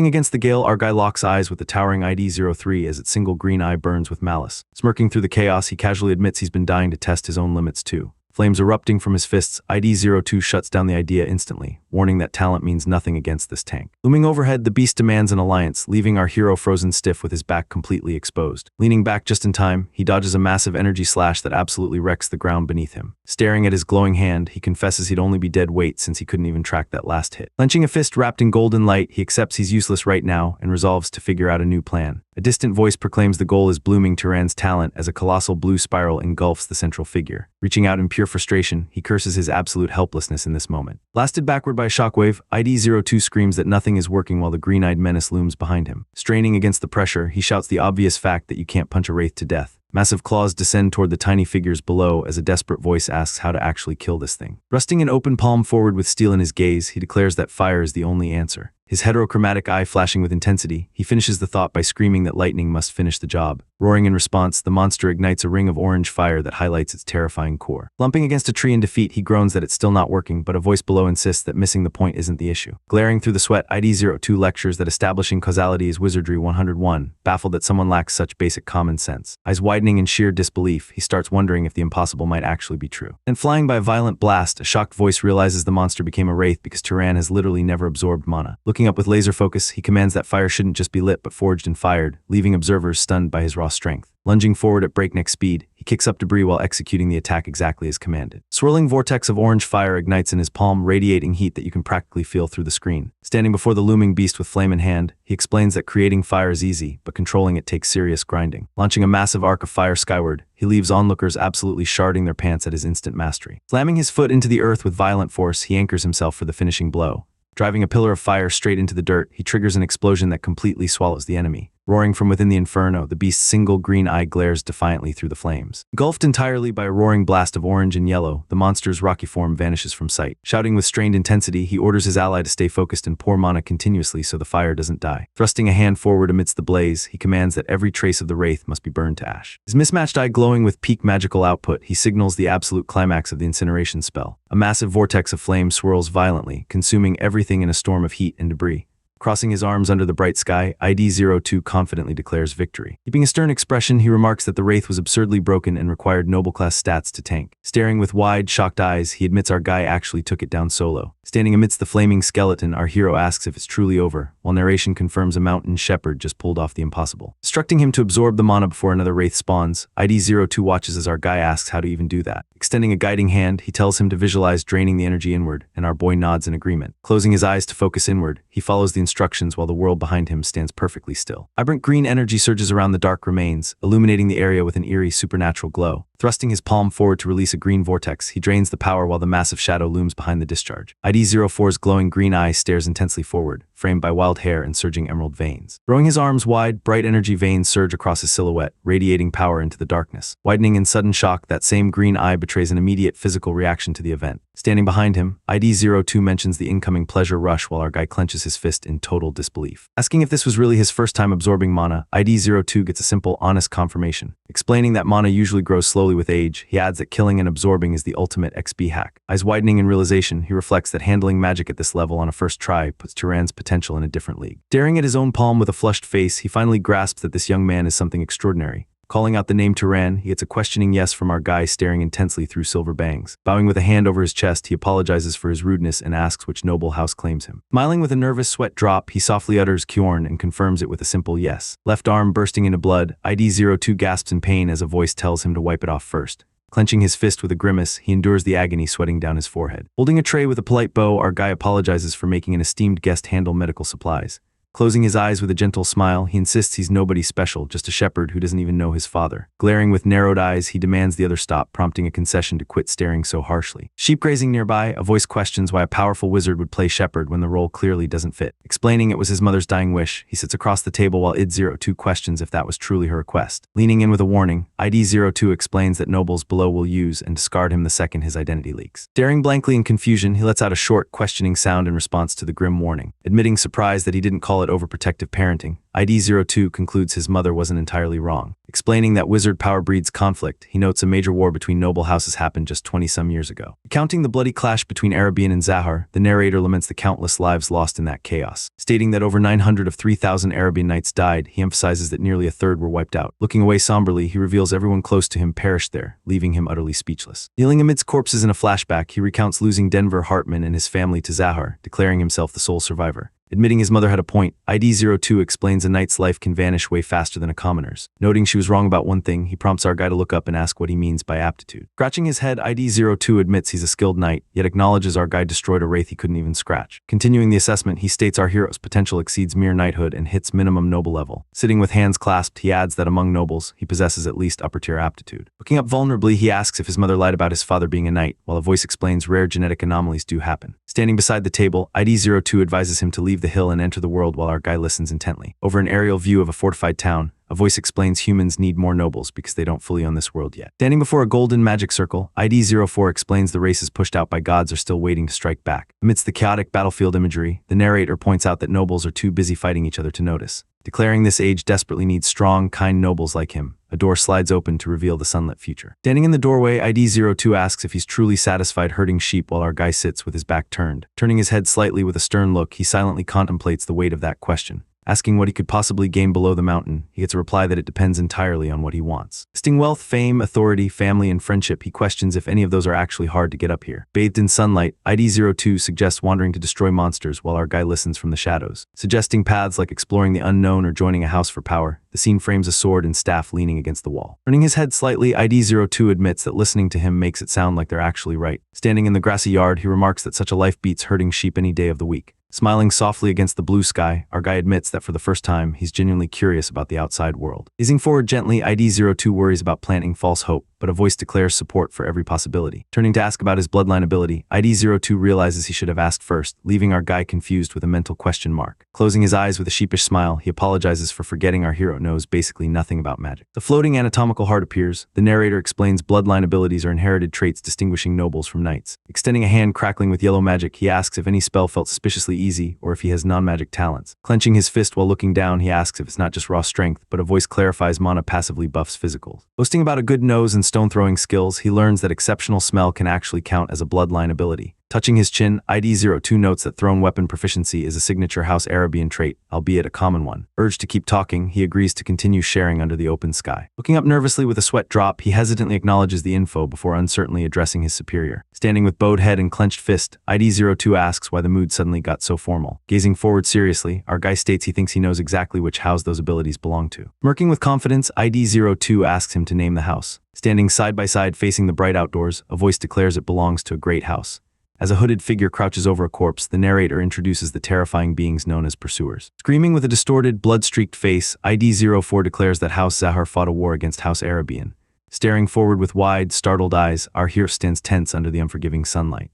Against the gale, our guy locks eyes with the towering ID03 as its single green eye burns with malice. Smirking through the chaos, he casually admits he's been dying to test his own limits too. Flames erupting from his fists, ID02 shuts down the idea instantly, warning that talent means nothing against this tank. Looming overhead, the beast demands an alliance, leaving our hero frozen stiff with his back completely exposed. Leaning back just in time, he dodges a massive energy slash that absolutely wrecks the ground beneath him. Staring at his glowing hand, he confesses he'd only be dead weight since he couldn't even track that last hit. Clenching a fist wrapped in golden light, he accepts he's useless right now and resolves to figure out a new plan. A distant voice proclaims the goal is blooming Turan's talent as a colossal blue spiral engulfs the central figure. Reaching out in pure frustration, he curses his absolute helplessness in this moment. Blasted backward by a shockwave, ID02 screams that nothing is working while the green-eyed menace looms behind him. Straining against the pressure, he shouts the obvious fact that you can't punch a wraith to death. Massive claws descend toward the tiny figures below as a desperate voice asks how to actually kill this thing. Thrusting an open palm forward with steel in his gaze, he declares that fire is the only answer. His heterochromatic eye flashing with intensity, he finishes the thought by screaming that lightning must finish the job. Roaring in response, the monster ignites a ring of orange fire that highlights its terrifying core. Lumping against a tree in defeat, he groans that it's still not working, but a voice below insists that missing the point isn't the issue. Glaring through the sweat, ID02 lectures that establishing causality is wizardry 101, baffled that someone lacks such basic common sense. Eyes widening in sheer disbelief, he starts wondering if the impossible might actually be true. Then flying by a violent blast, a shocked voice realizes the monster became a wraith because Turan has literally never absorbed mana. Looking up with laser focus, he commands that fire shouldn't just be lit but forged and fired, leaving observers stunned by his raw strength. Lunging forward at breakneck speed, he kicks up debris while executing the attack exactly as commanded. Swirling vortex of orange fire ignites in his palm, radiating heat that you can practically feel through the screen. Standing before the looming beast with flame in hand, he explains that creating fire is easy, but controlling it takes serious grinding. Launching a massive arc of fire skyward, he leaves onlookers absolutely sharding their pants at his instant mastery. Slamming his foot into the earth with violent force, he anchors himself for the finishing blow. Driving a pillar of fire straight into the dirt, he triggers an explosion that completely swallows the enemy. Roaring from within the inferno, the beast's single green eye glares defiantly through the flames. Engulfed entirely by a roaring blast of orange and yellow, the monster's rocky form vanishes from sight. Shouting with strained intensity, he orders his ally to stay focused and pour mana continuously so the fire doesn't die. Thrusting a hand forward amidst the blaze, he commands that every trace of the wraith must be burned to ash. His mismatched eye glowing with peak magical output, he signals the absolute climax of the incineration spell. A massive vortex of flame swirls violently, consuming everything in a storm of heat and debris. Crossing his arms under the bright sky, ID02 confidently declares victory. Keeping a stern expression, he remarks that the Wraith was absurdly broken and required noble-class stats to tank. Staring with wide, shocked eyes, he admits our guy actually took it down solo. Standing amidst the flaming skeleton, our hero asks if it's truly over, while narration confirms a mountain shepherd just pulled off the impossible. Instructing him to absorb the mana before another Wraith spawns, ID02 watches as our guy asks how to even do that. Extending a guiding hand, he tells him to visualize draining the energy inward, and our boy nods in agreement. Closing his eyes to focus inward, he follows the instructions while the world behind him stands perfectly still. Vibrant green energy surges around the dark remains, illuminating the area with an eerie supernatural glow. Thrusting his palm forward to release a green vortex, he drains the power while the massive shadow looms behind the discharge. ID04's glowing green eye stares intensely forward, framed by wild hair and surging emerald veins. Throwing his arms wide, bright energy veins surge across his silhouette, radiating power into the darkness. Widening in sudden shock, that same green eye betrays an immediate physical reaction to the event. Standing behind him, ID02 mentions the incoming pleasure rush while our guy clenches his fist in total disbelief. Asking if this was really his first time absorbing mana, ID02 gets a simple, honest confirmation. Explaining that mana usually grows slowly with age, he adds that killing and absorbing is the ultimate XP hack. Eyes widening in realization, he reflects that handling magic at this level on a first try puts Tyran's potential in a different league. Staring at his own palm with a flushed face, he finally grasps that this young man is something extraordinary. Calling out the name Tyran, he gets a questioning yes from our guy staring intensely through silver bangs. Bowing with a hand over his chest, he apologizes for his rudeness and asks which noble house claims him. Smiling with a nervous sweat drop, he softly utters Kjorn and confirms it with a simple yes. Left arm bursting into blood, ID02 gasps in pain as a voice tells him to wipe it off first. Clenching his fist with a grimace, he endures the agony sweating down his forehead. Holding a tray with a polite bow, our guy apologizes for making an esteemed guest handle medical supplies. Closing his eyes with a gentle smile, he insists he's nobody special, just a shepherd who doesn't even know his father. Glaring with narrowed eyes, he demands the other stop, prompting a concession to quit staring so harshly. Sheep grazing nearby, a voice questions why a powerful wizard would play shepherd when the role clearly doesn't fit. Explaining it was his mother's dying wish, he sits across the table while ID02 questions if that was truly her request. Leaning in with a warning, ID02 explains that nobles below will use and discard him the second his identity leaks. Staring blankly in confusion, he lets out a short, questioning sound in response to the grim warning. Admitting surprise that he didn't call it overprotective parenting, ID02 concludes his mother wasn't entirely wrong. Explaining that wizard power breeds conflict, he notes a major war between noble houses happened just 20-some years ago. Recounting the bloody clash between Arabian and Zahar, the narrator laments the countless lives lost in that chaos. Stating that over 900 of 3,000 Arabian knights died, he emphasizes that nearly a third were wiped out. Looking away somberly, he reveals everyone close to him perished there, leaving him utterly speechless. Kneeling amidst corpses in a flashback, he recounts losing Denver Hartman and his family to Zahar, declaring himself the sole survivor. Admitting his mother had a point, ID02 explains a knight's life can vanish way faster than a commoner's. Noting she was wrong about one thing, he prompts our guy to look up and ask what he means by aptitude. Scratching his head, ID02 admits he's a skilled knight, yet acknowledges our guy destroyed a wraith he couldn't even scratch. Continuing the assessment, he states our hero's potential exceeds mere knighthood and hits minimum noble level. Sitting with hands clasped, he adds that among nobles, he possesses at least upper-tier aptitude. Looking up vulnerably, he asks if his mother lied about his father being a knight, while a voice explains rare genetic anomalies do happen. Standing beside the table, ID02 advises him to leave the hill and enter the world while our guy listens intently. Over an aerial view of a fortified town, a voice explains humans need more nobles because they don't fully own this world yet. Standing before a golden magic circle, ID04 explains the races pushed out by gods are still waiting to strike back. Amidst the chaotic battlefield imagery, the narrator points out that nobles are too busy fighting each other to notice. Declaring this age desperately needs strong, kind nobles like him, a door slides open to reveal the sunlit future. Standing in the doorway, ID02 asks if he's truly satisfied herding sheep while our guy sits with his back turned. Turning his head slightly with a stern look, he silently contemplates the weight of that question. Asking what he could possibly gain below the mountain, he gets a reply that it depends entirely on what he wants. Listing wealth, fame, authority, family, and friendship, he questions if any of those are actually hard to get up here. Bathed in sunlight, ID02 suggests wandering to destroy monsters while our guy listens from the shadows. Suggesting paths like exploring the unknown or joining a house for power, the scene frames a sword and staff leaning against the wall. Turning his head slightly, ID02 admits that listening to him makes it sound like they're actually right. Standing in the grassy yard, he remarks that such a life beats herding sheep any day of the week. Smiling softly against the blue sky, our guy admits that for the first time, he's genuinely curious about the outside world. Easing forward gently, ID02 worries about planting false hope, but a voice declares support for every possibility. Turning to ask about his bloodline ability, ID02 realizes he should have asked first, leaving our guy confused with a mental question mark. Closing his eyes with a sheepish smile, he apologizes for forgetting our hero knows basically nothing about magic. The floating anatomical heart appears. The narrator explains bloodline abilities are inherited traits distinguishing nobles from knights. Extending a hand crackling with yellow magic, he asks if any spell felt suspiciously easy or if he has non-magic talents. Clenching his fist while looking down, he asks if it's not just raw strength, but a voice clarifies mana passively buffs physicals. Boasting about a good nose and stone-throwing skills, he learns that exceptional smell can actually count as a bloodline ability. Touching his chin, ID02 notes that thrown weapon proficiency is a signature House Arabian trait, albeit a common one. Urged to keep talking, he agrees to continue sharing under the open sky. Looking up nervously with a sweat drop, he hesitantly acknowledges the info before uncertainly addressing his superior. Standing with bowed head and clenched fist, ID02 asks why the mood suddenly got so formal. Gazing forward seriously, our guy states he thinks he knows exactly which house those abilities belong to. Smirking with confidence, ID02 asks him to name the house. Standing side by side facing the bright outdoors, a voice declares it belongs to a great house. As a hooded figure crouches over a corpse, the narrator introduces the terrifying beings known as pursuers. Screaming with a distorted, blood-streaked face, ID04 declares that House Zahar fought a war against House Arabian. Staring forward with wide, startled eyes, our hero stands tense under the unforgiving sunlight.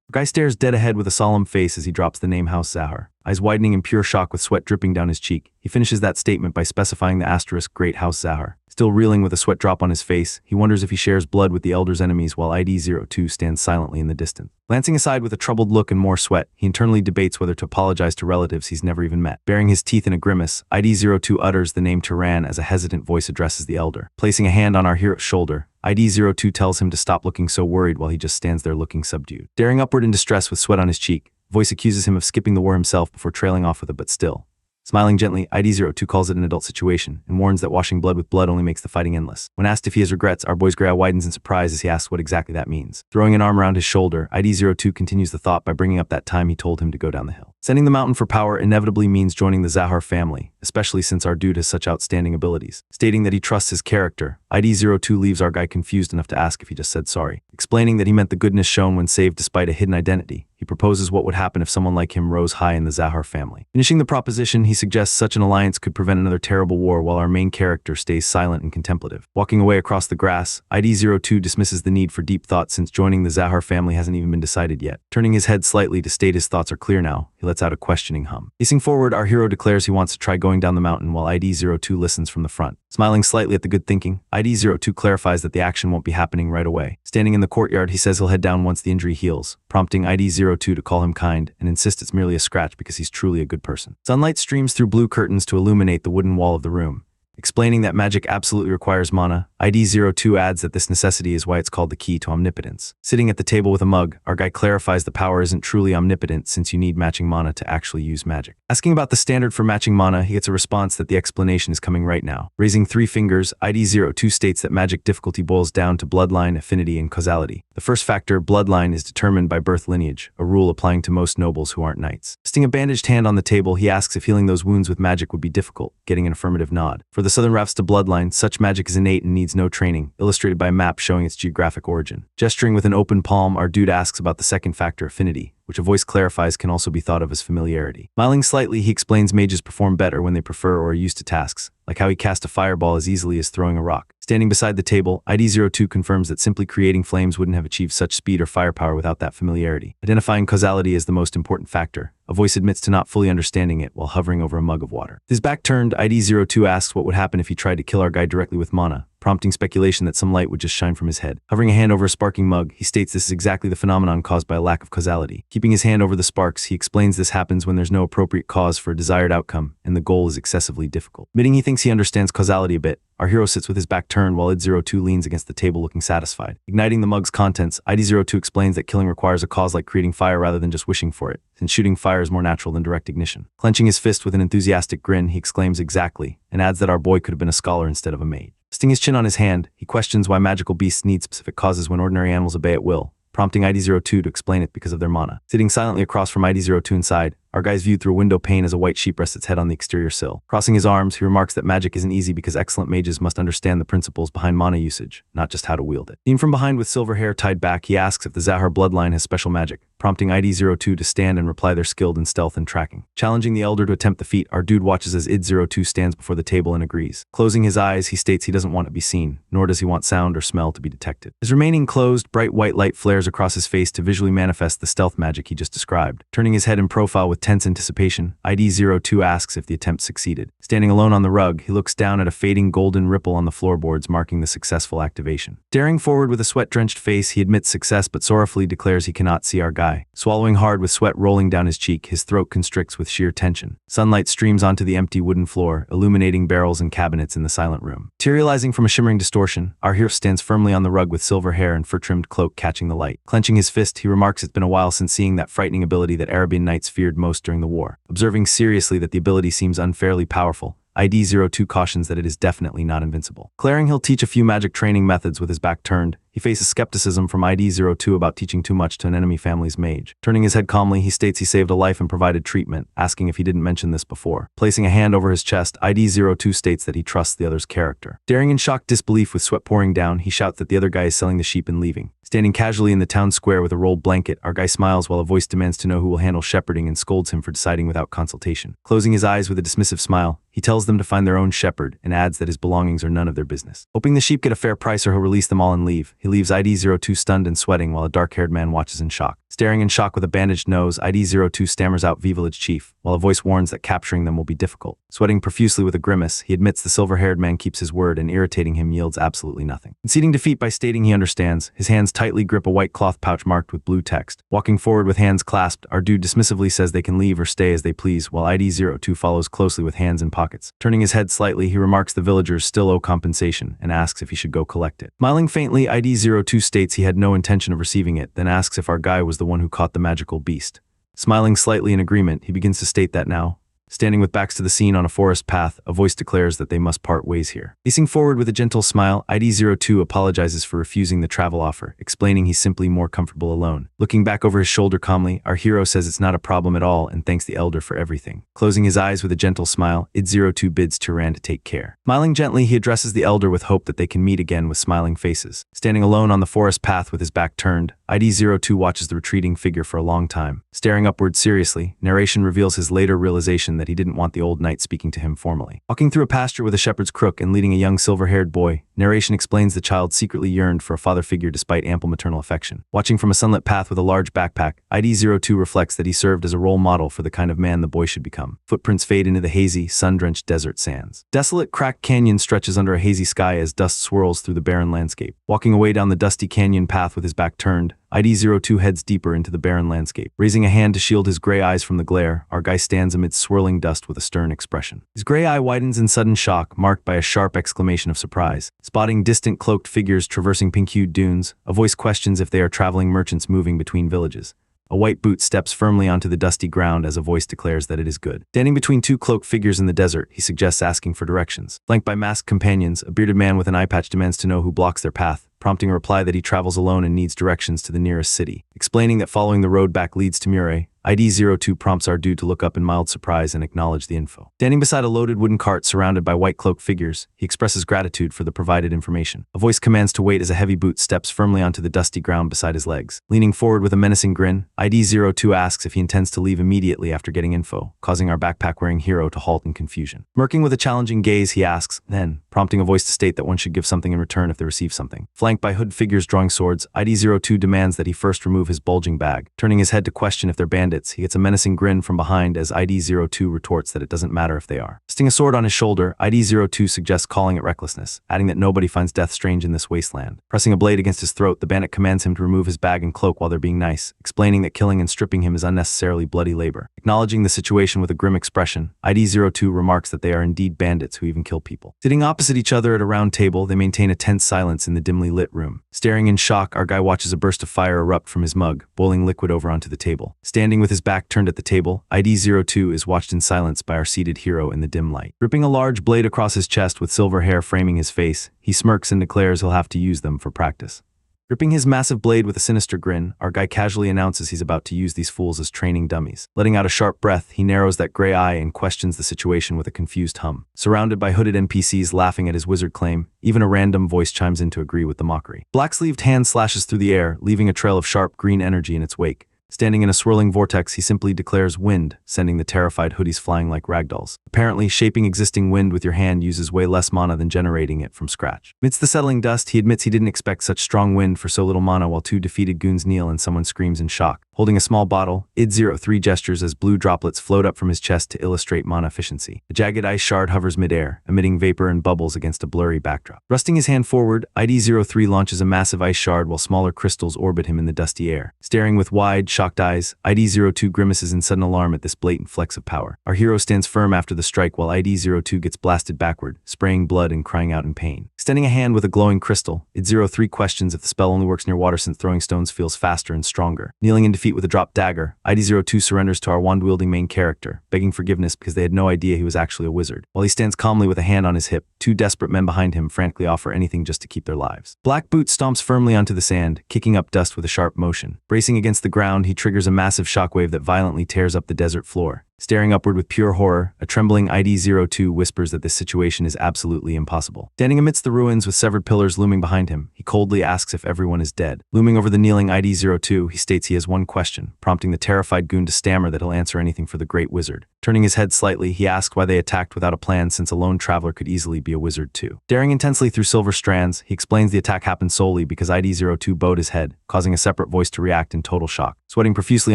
The guy stares dead ahead with a solemn face as he drops the name House Zahar. Eyes widening in pure shock with sweat dripping down his cheek, he finishes that statement by specifying the asterisk Great House Zahar. Still reeling with a sweat drop on his face, he wonders if he shares blood with the Elder's enemies while ID02 stands silently in the distance. Glancing aside with a troubled look and more sweat, he internally debates whether to apologize to relatives he's never even met. Baring his teeth in a grimace, ID02 utters the name Turan as a hesitant voice addresses the Elder. Placing a hand on our hero's shoulder, ID02 tells him to stop looking so worried while he just stands there looking subdued. Staring upward in distress with sweat on his cheek, voice accuses him of skipping the war himself before trailing off with a but still. Smiling gently, ID02 calls it an adult situation and warns that washing blood with blood only makes the fighting endless. When asked if he has regrets, our boy's gray eye widens in surprise as he asks what exactly that means. Throwing an arm around his shoulder, ID02 continues the thought by bringing up that time he told him to go down the hill. Sending the mountain for power inevitably means joining the Zahar family, especially since our dude has such outstanding abilities. Stating that he trusts his character, ID02 leaves our guy confused enough to ask if he just said sorry. Explaining that he meant the goodness shown when saved despite a hidden identity, he proposes what would happen if someone like him rose high in the Zahar family. Finishing the proposition, he suggests such an alliance could prevent another terrible war while our main character stays silent and contemplative. Walking away across the grass, ID02 dismisses the need for deep thought since joining the Zahar family hasn't even been decided yet. Turning his head slightly to state his thoughts are clear now, he lets out a questioning hum. Pacing forward, our hero declares he wants to try going down the mountain while ID02 listens from the front. Smiling slightly at the good thinking, ID02 clarifies that the action won't be happening right away. Standing in the courtyard, he says he'll head down once the injury heals, prompting ID02 to call him kind and insist it's merely a scratch because he's truly a good person. Sunlight streams through blue curtains to illuminate the wooden wall of the room. Explaining that magic absolutely requires mana, ID02 adds that this necessity is why it's called the key to omnipotence. Sitting at the table with a mug, our guy clarifies the power isn't truly omnipotent since you need matching mana to actually use magic. Asking about the standard for matching mana, he gets a response that the explanation is coming right now. Raising 3 fingers, ID02 states that magic difficulty boils down to bloodline, affinity, and causality. The first factor, bloodline, is determined by birth lineage, a rule applying to most nobles who aren't knights. Resting a bandaged hand on the table, he asks if healing those wounds with magic would be difficult, getting an affirmative nod. For the Southern Rafts bloodline, such magic is innate and needs no training, illustrated by a map showing its geographic origin. Gesturing with an open palm, our dude asks about the second factor, affinity, which a voice clarifies can also be thought of as familiarity. Smiling slightly, he explains mages perform better when they prefer or are used to tasks, like how he cast a fireball as easily as throwing a rock. Standing beside the table, ID02 confirms that simply creating flames wouldn't have achieved such speed or firepower without that familiarity. Identifying causality as the most important factor, a voice admits to not fully understanding it while hovering over a mug of water. With his back turned, ID02 asks what would happen if he tried to kill our guy directly with mana, prompting speculation that some light would just shine from his head. Hovering a hand over a sparking mug, he states this is exactly the phenomenon caused by a lack of causality. Keeping his hand over the sparks, he explains this happens when there's no appropriate cause for a desired outcome, and the goal is excessively difficult. Admitting he thinks he understands causality a bit, our hero sits with his back turned while ID02 leans against the table looking satisfied. Igniting the mug's contents, ID02 explains that killing requires a cause like creating fire rather than just wishing for it, since shooting fire is more natural than direct ignition. Clenching his fist with an enthusiastic grin, he exclaims exactly, and adds that our boy could have been a scholar instead of a mage. Resting his chin on his hand, he questions why magical beasts need specific causes when ordinary animals obey at will, prompting ID02 to explain it because of their mana. Sitting silently across from ID02 inside, our guy's viewed through a window pane as a white sheep rests its head on the exterior sill. Crossing his arms, he remarks that magic isn't easy because excellent mages must understand the principles behind mana usage, not just how to wield it. Seen from behind with silver hair tied back, he asks if the Zahar bloodline has special magic, prompting ID02 to stand and reply they're skilled in stealth and tracking. Challenging the Elder to attempt the feat, our dude watches as ID02 stands before the table and agrees. Closing his eyes, he states he doesn't want to be seen, nor does he want sound or smell to be detected. His remaining closed, bright white light flares across his face to visually manifest the stealth magic he just described. Turning his head in profile with tense anticipation, ID02 asks if the attempt succeeded. Standing alone on the rug, he looks down at a fading golden ripple on the floorboards marking the successful activation. Staring forward with a sweat-drenched face, he admits success but sorrowfully declares he cannot see our guy. guy. Swallowing hard with sweat rolling down his cheek, his throat constricts with sheer tension. Sunlight streams onto the empty wooden floor, illuminating barrels and cabinets in the silent room. Materializing from a shimmering distortion, our hero stands firmly on the rug with silver hair and fur-trimmed cloak catching the light. Clenching his fist, he remarks it's been a while since seeing that frightening ability that Arabian knights feared most during the war. Observing seriously that the ability seems unfairly powerful, ID02 cautions that it is definitely not invincible. Declaring he'll teach a few magic training methods with his back turned, he faces skepticism from ID02 about teaching too much to an enemy family's mage. Turning his head calmly, he states he saved a life and provided treatment, asking if he didn't mention this before. Placing a hand over his chest, ID02 states that he trusts the other's character. Staring in shocked disbelief with sweat pouring down, he shouts that the other guy is selling the sheep and leaving. Standing casually in the town square with a rolled blanket, our guy smiles while a voice demands to know who will handle shepherding and scolds him for deciding without consultation. Closing his eyes with a dismissive smile, he tells them to find their own shepherd and adds that his belongings are none of their business. Hoping the sheep get a fair price or he'll release them all and leave, he leaves ID02 stunned and sweating while a dark-haired man watches in shock. Staring in shock with a bandaged nose, ID02 stammers out "Village Chief," while a voice warns that capturing them will be difficult. Sweating profusely with a grimace, he admits the silver-haired man keeps his word and irritating him yields absolutely nothing. Conceding defeat by stating he understands, his hands tightly grip a white cloth pouch marked with blue text. Walking forward with hands clasped, our dude dismissively says they can leave or stay as they please, while ID02 follows closely with hands in pockets. Turning his head slightly, he remarks the villagers still owe compensation and asks if he should go collect it. Smiling faintly, ID02 states he had no intention of receiving it, then asks if our guy was the one who caught the magical beast. Smiling slightly in agreement, he begins to state that now, standing with backs to the scene on a forest path, a voice declares that they must part ways here. Facing forward with a gentle smile, ID02 apologizes for refusing the travel offer, explaining he's simply more comfortable alone. Looking back over his shoulder calmly, our hero says it's not a problem at all and thanks the elder for everything. Closing his eyes with a gentle smile, ID02 bids Turan to take care. Smiling gently, he addresses the elder with hope that they can meet again with smiling faces. Standing alone on the forest path with his back turned, ID02 watches the retreating figure for a long time. Staring upward seriously, narration reveals his later realization that he didn't want the old knight speaking to him formally. Walking through a pasture with a shepherd's crook and leading a young silver-haired boy, narration explains the child secretly yearned for a father figure despite ample maternal affection. Watching from a sunlit path with a large backpack, ID02 reflects that he served as a role model for the kind of man the boy should become. Footprints fade into the hazy, sun-drenched desert sands. Desolate, cracked canyon stretches under a hazy sky as dust swirls through the barren landscape. Walking away down the dusty canyon path with his back turned, ID02 heads deeper into the barren landscape. Raising a hand to shield his gray eyes from the glare, our guy stands amidst swirling dust with a stern expression. His gray eye widens in sudden shock, marked by a sharp exclamation of surprise. Spotting distant cloaked figures traversing pink-hued dunes, a voice questions if they are traveling merchants moving between villages. A white boot steps firmly onto the dusty ground as a voice declares that it is good. Standing between two cloaked figures in the desert, he suggests asking for directions. Flanked by masked companions, a bearded man with an eye patch demands to know who blocks their path, prompting a reply that he travels alone and needs directions to the nearest city. Explaining that following the road back leads to Mure, ID02 prompts our dude to look up in mild surprise and acknowledge the info. Standing beside a loaded wooden cart surrounded by white cloaked figures, he expresses gratitude for the provided information. A voice commands to wait as a heavy boot steps firmly onto the dusty ground beside his legs. Leaning forward with a menacing grin, ID02 asks if he intends to leave immediately after getting info, causing our backpack-wearing hero to halt in confusion. Smirking with a challenging gaze, he asks, then, prompting a voice to state that one should give something in return if they receive something. Flanked by hood figures drawing swords, ID02 demands that he first remove his bulging bag. Turning his head to question if they're bandits, he gets a menacing grin from behind as ID02 retorts that it doesn't matter if they are. Resting a sword on his shoulder, ID02 suggests calling it recklessness, adding that nobody finds death strange in this wasteland. Pressing a blade against his throat, the bandit commands him to remove his bag and cloak while they're being nice, explaining that killing and stripping him is unnecessarily bloody labor. Acknowledging the situation with a grim expression, ID02 remarks that they are indeed bandits who even kill people. Sitting opposite each other at a round table, they maintain a tense silence in the dimly lit room. Staring in shock, our guy watches a burst of fire erupt from his mug, boiling liquid over onto the table. Standing with his back turned at the table, ID02 is watched in silence by our seated hero in the dim light. Gripping a large blade across his chest with silver hair framing his face, he smirks and declares he'll have to use them for practice. Gripping his massive blade with a sinister grin, our guy casually announces he's about to use these fools as training dummies. Letting out a sharp breath, he narrows that gray eye and questions the situation with a confused hum. Surrounded by hooded NPCs laughing at his wizard claim, even a random voice chimes in to agree with the mockery. Black-sleeved hand slashes through the air, leaving a trail of sharp green energy in its wake. Standing in a swirling vortex, he simply declares wind, sending the terrified hoodies flying like ragdolls. Apparently, shaping existing wind with your hand uses way less mana than generating it from scratch. Amidst the settling dust, he admits he didn't expect such strong wind for so little mana while two defeated goons kneel and someone screams in shock. Holding a small bottle, ID03 gestures as blue droplets float up from his chest to illustrate mana efficiency. A jagged ice shard hovers midair, emitting vapor and bubbles against a blurry backdrop. Thrusting his hand forward, ID03 launches a massive ice shard while smaller crystals orbit him in the dusty air. Staring with wide, shocked eyes, ID02 grimaces in sudden alarm at this blatant flex of power. Our hero stands firm after the strike while ID02 gets blasted backward, spraying blood and crying out in pain. Extending a hand with a glowing crystal, ID03 questions if the spell only works near water since throwing stones feels faster and stronger. Kneeling in defeat with a dropped dagger, ID02 surrenders to our wand-wielding main character, begging forgiveness because they had no idea he was actually a wizard. While he stands calmly with a hand on his hip, two desperate men behind him frantically offer anything just to keep their lives. Black Boot stomps firmly onto the sand, kicking up dust with a sharp motion. Bracing against the ground, he triggers a massive shockwave that violently tears up the desert floor. Staring upward with pure horror, a trembling ID02 whispers that this situation is absolutely impossible. Standing amidst the ruins with severed pillars looming behind him, he coldly asks if everyone is dead. Looming over the kneeling ID02, he states he has one question, prompting the terrified goon to stammer that he'll answer anything for the great wizard. Turning his head slightly, he asks why they attacked without a plan since a lone traveler could easily be a wizard too. Staring intensely through silver strands, he explains the attack happened solely because ID02 bowed his head, causing a separate voice to react in total shock. Sweating profusely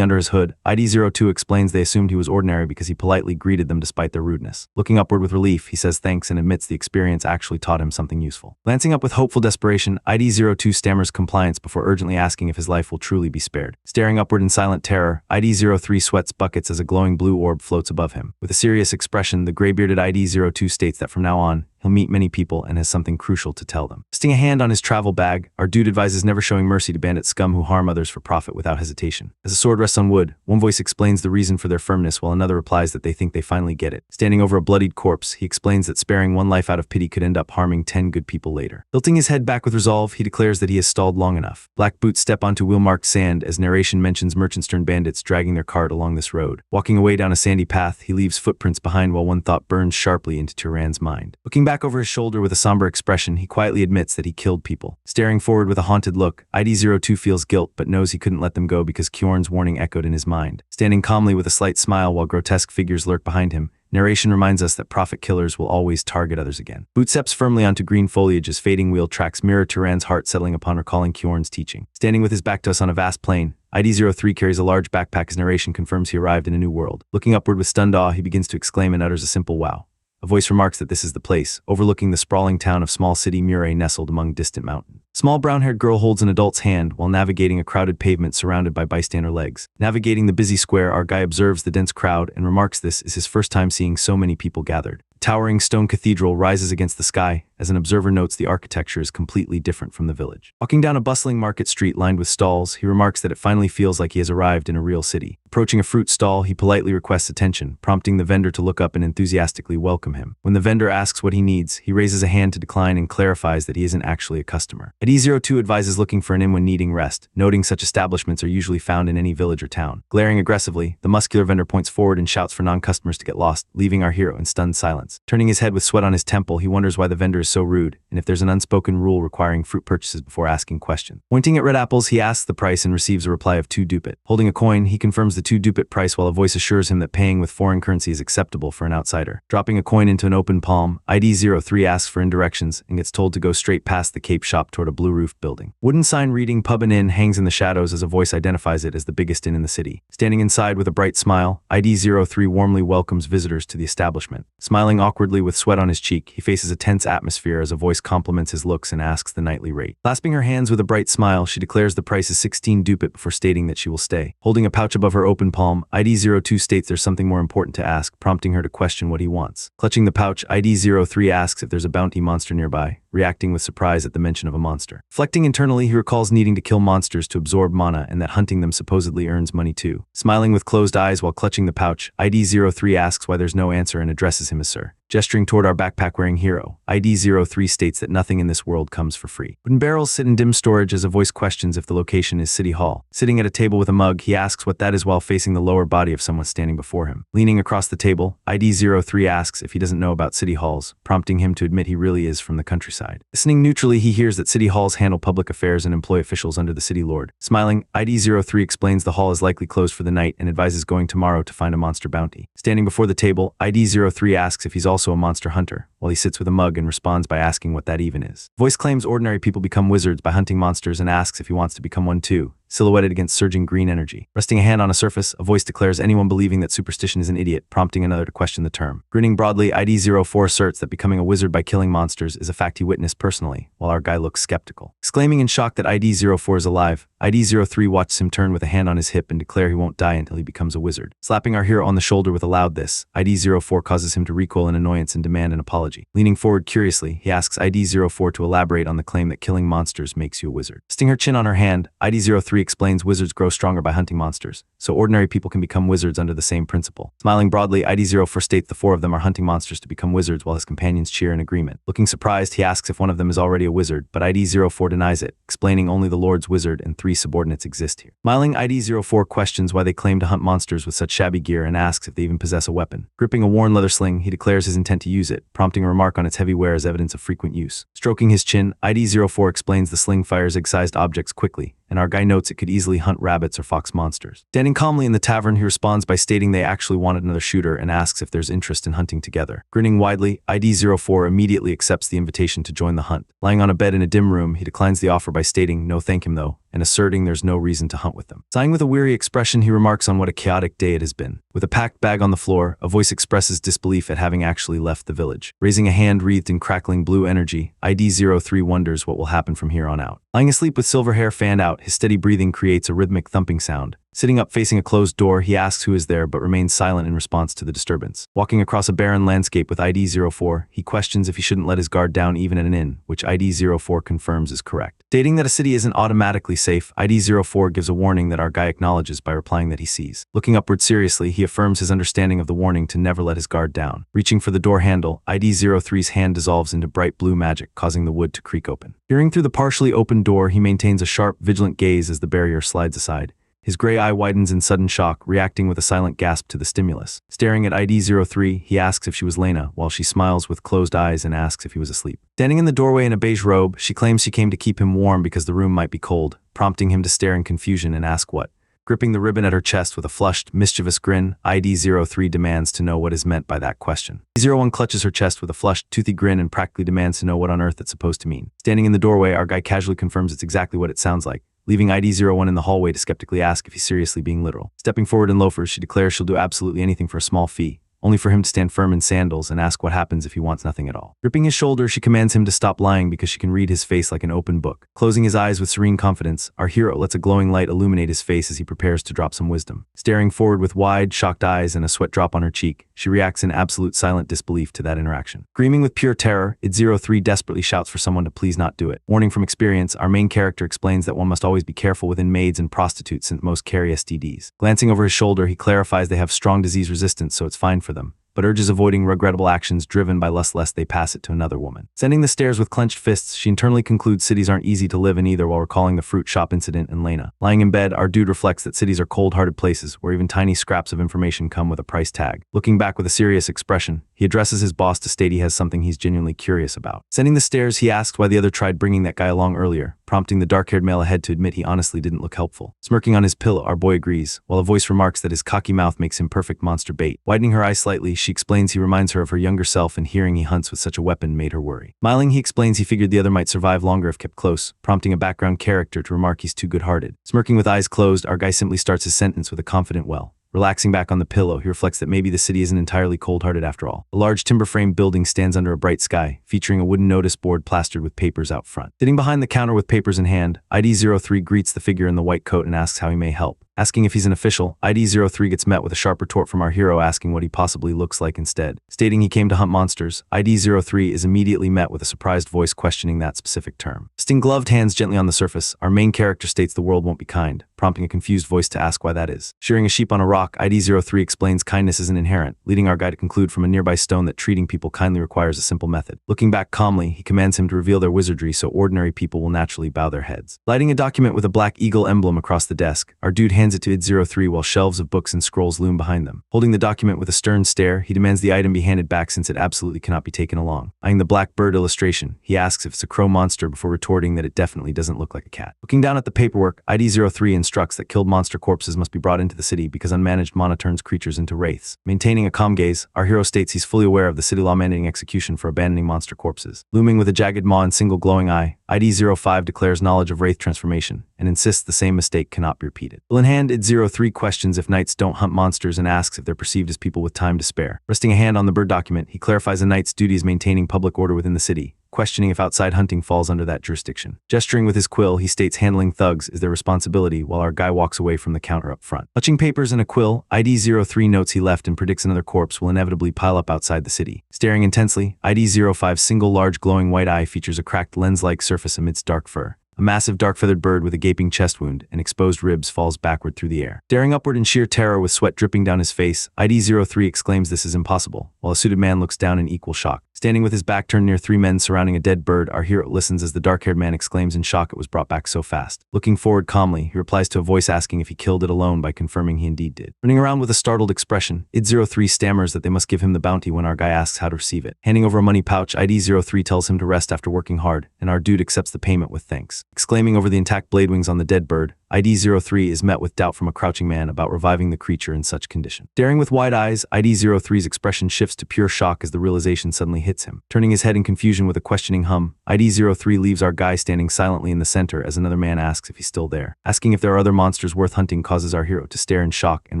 under his hood, ID02 explains they assumed he was ordinary because he politely greeted them despite their rudeness. Looking upward with relief, he says thanks and admits the experience actually taught him something useful. Glancing up with hopeful desperation, ID02 stammers compliance before urgently asking if his life will truly be spared. Staring upward in silent terror, ID03 sweats buckets as a glowing blue orb floats above him. With a serious expression, the gray-bearded ID02 states that from now on, he'll meet many people and has something crucial to tell them. Resting a hand on his travel bag, our dude advises never showing mercy to bandit scum who harm others for profit without hesitation. As a sword rests on wood, one voice explains the reason for their firmness while another replies that they think they finally get it. Standing over a bloodied corpse, he explains that sparing one life out of pity could end up harming 10 good people later. Tilting his head back with resolve, he declares that he has stalled long enough. Black Boots step onto wheel-marked sand as narration mentions merchant-stern bandits dragging their cart along this road. Walking away down a sandy path, he leaves footprints behind while one thought burns sharply into Turan's mind. Looking back over his shoulder with a somber expression, he quietly admits that he killed people. Staring forward with a haunted look, ID02 feels guilt but knows he couldn't let them go because Kjorn's warning echoed in his mind. Standing calmly with a slight smile while grotesque figures lurk behind him, narration reminds us that prophet killers will always target others again. Boot steps firmly onto green foliage as fading wheel tracks mirror Turan's heart settling upon recalling Kjorn's teaching. Standing with his back to us on a vast plain, ID03 carries a large backpack as narration confirms he arrived in a new world. Looking upward with stunned awe, he begins to exclaim and utters a simple wow. A voice remarks that this is the place, overlooking the sprawling town of small city Murray nestled among distant mountains. Small brown-haired girl holds an adult's hand while navigating a crowded pavement surrounded by bystander legs. Navigating the busy square, our guy observes the dense crowd and remarks this is his first time seeing so many people gathered. The towering stone cathedral rises against the sky. As an observer notes, the architecture is completely different from the village. Walking down a bustling market street lined with stalls, he remarks that it finally feels like he has arrived in a real city. Approaching a fruit stall, he politely requests attention, prompting the vendor to look up and enthusiastically welcome him. When the vendor asks what he needs, he raises a hand to decline and clarifies that he isn't actually a customer. ID02 advises looking for an inn when needing rest, noting such establishments are usually found in any village or town. Glaring aggressively, the muscular vendor points forward and shouts for non-customers to get lost, leaving our hero in stunned silence. Turning his head with sweat on his temple, he wonders why the vendor is so rude, and if there's an unspoken rule requiring fruit purchases before asking questions. Pointing at red apples, he asks the price and receives a reply of 2 dupit. Holding a coin, he confirms the 2 dupit price while a voice assures him that paying with foreign currency is acceptable for an outsider. Dropping a coin into an open palm, ID03 asks for indirections and gets told to go straight past the Cape shop toward a blue-roofed building. Wooden sign reading Pub and Inn hangs in the shadows as a voice identifies it as the biggest inn in the city. Standing inside with a bright smile, ID03 warmly welcomes visitors to the establishment. Smiling awkwardly with sweat on his cheek, he faces a tense atmosphere as a voice compliments his looks and asks the nightly rate. Clasping her hands with a bright smile, she declares the price is 16 dupit before stating that she will stay. Holding a pouch above her open palm, ID02 states there's something more important to ask, prompting her to question what he wants. Clutching the pouch, ID03 asks if there's a bounty monster nearby, reacting with surprise at the mention of a monster. Reflecting internally, he recalls needing to kill monsters to absorb mana and that hunting them supposedly earns money too. Smiling with closed eyes while clutching the pouch, ID03 asks why there's no answer and addresses him as sir. Gesturing toward our backpack-wearing hero, ID03 states that nothing in this world comes for free. Wooden barrels sit in dim storage as a voice questions if the location is City Hall. Sitting at a table with a mug, he asks what that is while facing the lower body of someone standing before him. Leaning across the table, ID03 asks if he doesn't know about city halls, prompting him to admit he really is from the countryside. Listening neutrally, he hears that city halls handle public affairs and employ officials under the city lord. Smiling, ID03 explains the hall is likely closed for the night and advises going tomorrow to find a monster bounty. Standing before the table, ID03 asks if he's also a monster hunter, while he sits with a mug and responds by asking what that even is. Voice claims ordinary people become wizards by hunting monsters and asks if he wants to become one too. silhouetted against surging green energy. Resting a hand on a surface, a voice declares anyone believing that superstition is an idiot, prompting another to question the term. Grinning broadly, ID04 asserts that becoming a wizard by killing monsters is a fact he witnessed personally, while our guy looks skeptical. Exclaiming in shock that ID04 is alive, ID03 watches him turn with a hand on his hip and declare he won't die until he becomes a wizard. Slapping our hero on the shoulder with a loud "this," ID04 causes him to recoil in annoyance and demand an apology. Leaning forward curiously, he asks ID04 to elaborate on the claim that killing monsters makes you a wizard. Resting her chin on her hand, ID03 explains wizards grow stronger by hunting monsters, so ordinary people can become wizards under the same principle. Smiling broadly, ID04 states the four of them are hunting monsters to become wizards while his companions cheer in agreement. Looking surprised, he asks if one of them is already a wizard, but ID04 denies it, explaining only the Lord's wizard and 3 subordinates exist here. Smiling, ID04 questions why they claim to hunt monsters with such shabby gear and asks if they even possess a weapon. Gripping a worn leather sling, he declares his intent to use it, prompting a remark on its heavy wear as evidence of frequent use. Stroking his chin, ID04 explains the sling fires egg-sized objects quickly, and our guy notes it could easily hunt rabbits or fox monsters. Standing calmly in the tavern, he responds by stating they actually wanted another shooter and asks if there's interest in hunting together. Grinning widely, ID04 immediately accepts the invitation to join the hunt. Lying on a bed in a dim room, he declines the offer by stating no thank him though, and asserting there's no reason to hunt with them. Sighing with a weary expression, he remarks on what a chaotic day it has been. With a packed bag on the floor, a voice expresses disbelief at having actually left the village. Raising a hand wreathed in crackling blue energy, ID03 wonders what will happen from here on out. Lying asleep with silver hair fanned out, his steady breathing creates a rhythmic thumping sound. Sitting up facing a closed door, he asks who is there but remains silent in response to the disturbance. Walking across a barren landscape with ID04, he questions if he shouldn't let his guard down even at an inn, which ID04 confirms is correct. Stating that a city isn't automatically safe, ID04 gives a warning that our guy acknowledges by replying that he sees. Looking upward seriously, he affirms his understanding of the warning to never let his guard down. Reaching for the door handle, ID03's hand dissolves into bright blue magic, causing the wood to creak open. Peering through the partially opened door, he maintains a sharp, vigilant gaze as the barrier slides aside. His gray eye widens in sudden shock, reacting with a silent gasp to the stimulus. Staring at ID03, he asks if she was Lena, while she smiles with closed eyes and asks if he was asleep. Standing in the doorway in a beige robe, she claims she came to keep him warm because the room might be cold, prompting him to stare in confusion and ask what. Gripping the ribbon at her chest with a flushed, mischievous grin, ID03 demands to know what is meant by that question. ID01 clutches her chest with a flushed, toothy grin and practically demands to know what on earth it's supposed to mean. Standing in the doorway, our guy casually confirms it's exactly what it sounds like, leaving ID01 in the hallway to skeptically ask if he's seriously being literal. Stepping forward in loafers, she declares she'll do absolutely anything for a small fee, only for him to stand firm in sandals and ask what happens if he wants nothing at all. Gripping his shoulder, she commands him to stop lying because she can read his face like an open book. Closing his eyes with serene confidence, our hero lets a glowing light illuminate his face as he prepares to drop some wisdom. Staring forward with wide, shocked eyes and a sweat drop on her cheek, she reacts in absolute silent disbelief to that interaction. Screaming with pure terror, ID03 desperately shouts for someone to please not do it. Warning from experience, our main character explains that one must always be careful within maids and prostitutes since most carry STDs. Glancing over his shoulder, he clarifies they have strong disease resistance, so it's fine for them, but urges avoiding regrettable actions driven by lest they pass it to another woman. Sending the stairs with clenched fists, she internally concludes cities aren't easy to live in either while recalling the fruit shop incident in Lena. Lying in bed, our dude reflects that cities are cold-hearted places where even tiny scraps of information come with a price tag. Looking back with a serious expression, he addresses his boss to state he has something he's genuinely curious about. Sending the stairs, he asks why the other tried bringing that guy along earlier, prompting the dark-haired male ahead to admit he honestly didn't look helpful. Smirking on his pillow, our boy agrees, while a voice remarks that his cocky mouth makes him perfect monster bait. Widening her eyes slightly, she explains he reminds her of her younger self and hearing he hunts with such a weapon made her worry. Smiling, he explains he figured the other might survive longer if kept close, prompting a background character to remark he's too good-hearted. Smirking with eyes closed, our guy simply starts his sentence with a confident well. Relaxing back on the pillow, he reflects that maybe the city isn't entirely cold-hearted after all. A large timber-framed building stands under a bright sky, featuring a wooden notice board plastered with papers out front. Sitting behind the counter with papers in hand, ID03 greets the figure in the white coat and asks how he may help. Asking if he's an official, ID03 gets met with a sharp retort from our hero asking what he possibly looks like instead. Stating he came to hunt monsters, ID03 is immediately met with a surprised voice questioning that specific term. Resting gloved hands gently on the surface, our main character states the world won't be kind, prompting a confused voice to ask why that is. Shearing a sheep on a rock, ID03 explains kindness isn't inherent, leading our guy to conclude from a nearby stone that treating people kindly requires a simple method. Looking back calmly, he commands him to reveal their wizardry so ordinary people will naturally bow their heads. Lighting a document with a black eagle emblem across the desk, our dude hands it to ID03 while shelves of books and scrolls loom behind them. Holding the document with a stern stare, he demands the item be handed back since it absolutely cannot be taken along. Eyeing the black bird illustration, he asks if it's a crow monster before retorting that it definitely doesn't look like a cat. Looking down at the paperwork, ID03 instructs that killed monster corpses must be brought into the city because unmanaged mana turns creatures into wraiths. Maintaining a calm gaze, our hero states he's fully aware of the city law mandating execution for abandoning monster corpses. Looming with a jagged maw and single glowing eye, ID05 declares knowledge of wraith transformation, and insists the same mistake cannot be repeated. Bill in hand, id03 questions if knights don't hunt monsters and asks if they're perceived as people with time to spare. Resting a hand on the bird document, he clarifies a knight's duty is maintaining public order within the city, questioning if outside hunting falls under that jurisdiction. Gesturing with his quill, he states handling thugs is their responsibility while our guy walks away from the counter up front. Clutching papers and a quill, ID03 notes he left and predicts another corpse will inevitably pile up outside the city. Staring intensely, ID05's single large glowing white eye features a cracked lens-like surface amidst dark fur. A massive dark-feathered bird with a gaping chest wound and exposed ribs falls backward through the air. Staring upward in sheer terror with sweat dripping down his face, ID03 exclaims this is impossible, while a suited man looks down in equal shock. Standing with his back turned near three men surrounding a dead bird, our hero listens as the dark-haired man exclaims in shock it was brought back so fast. Looking forward calmly, he replies to a voice asking if he killed it alone by confirming he indeed did. Running around with a startled expression, ID03 stammers that they must give him the bounty when our guy asks how to receive it. Handing over a money pouch, ID03 tells him to rest after working hard, and our dude accepts the payment with thanks. Exclaiming over the intact blade wings on the dead bird, ID03 is met with doubt from a crouching man about reviving the creature in such condition. Staring with wide eyes, ID03's expression shifts to pure shock as the realization suddenly hits him. Turning his head in confusion with a questioning hum, ID03 leaves our guy standing silently in the center as another man asks if he's still there. Asking if there are other monsters worth hunting causes our hero to stare in shock and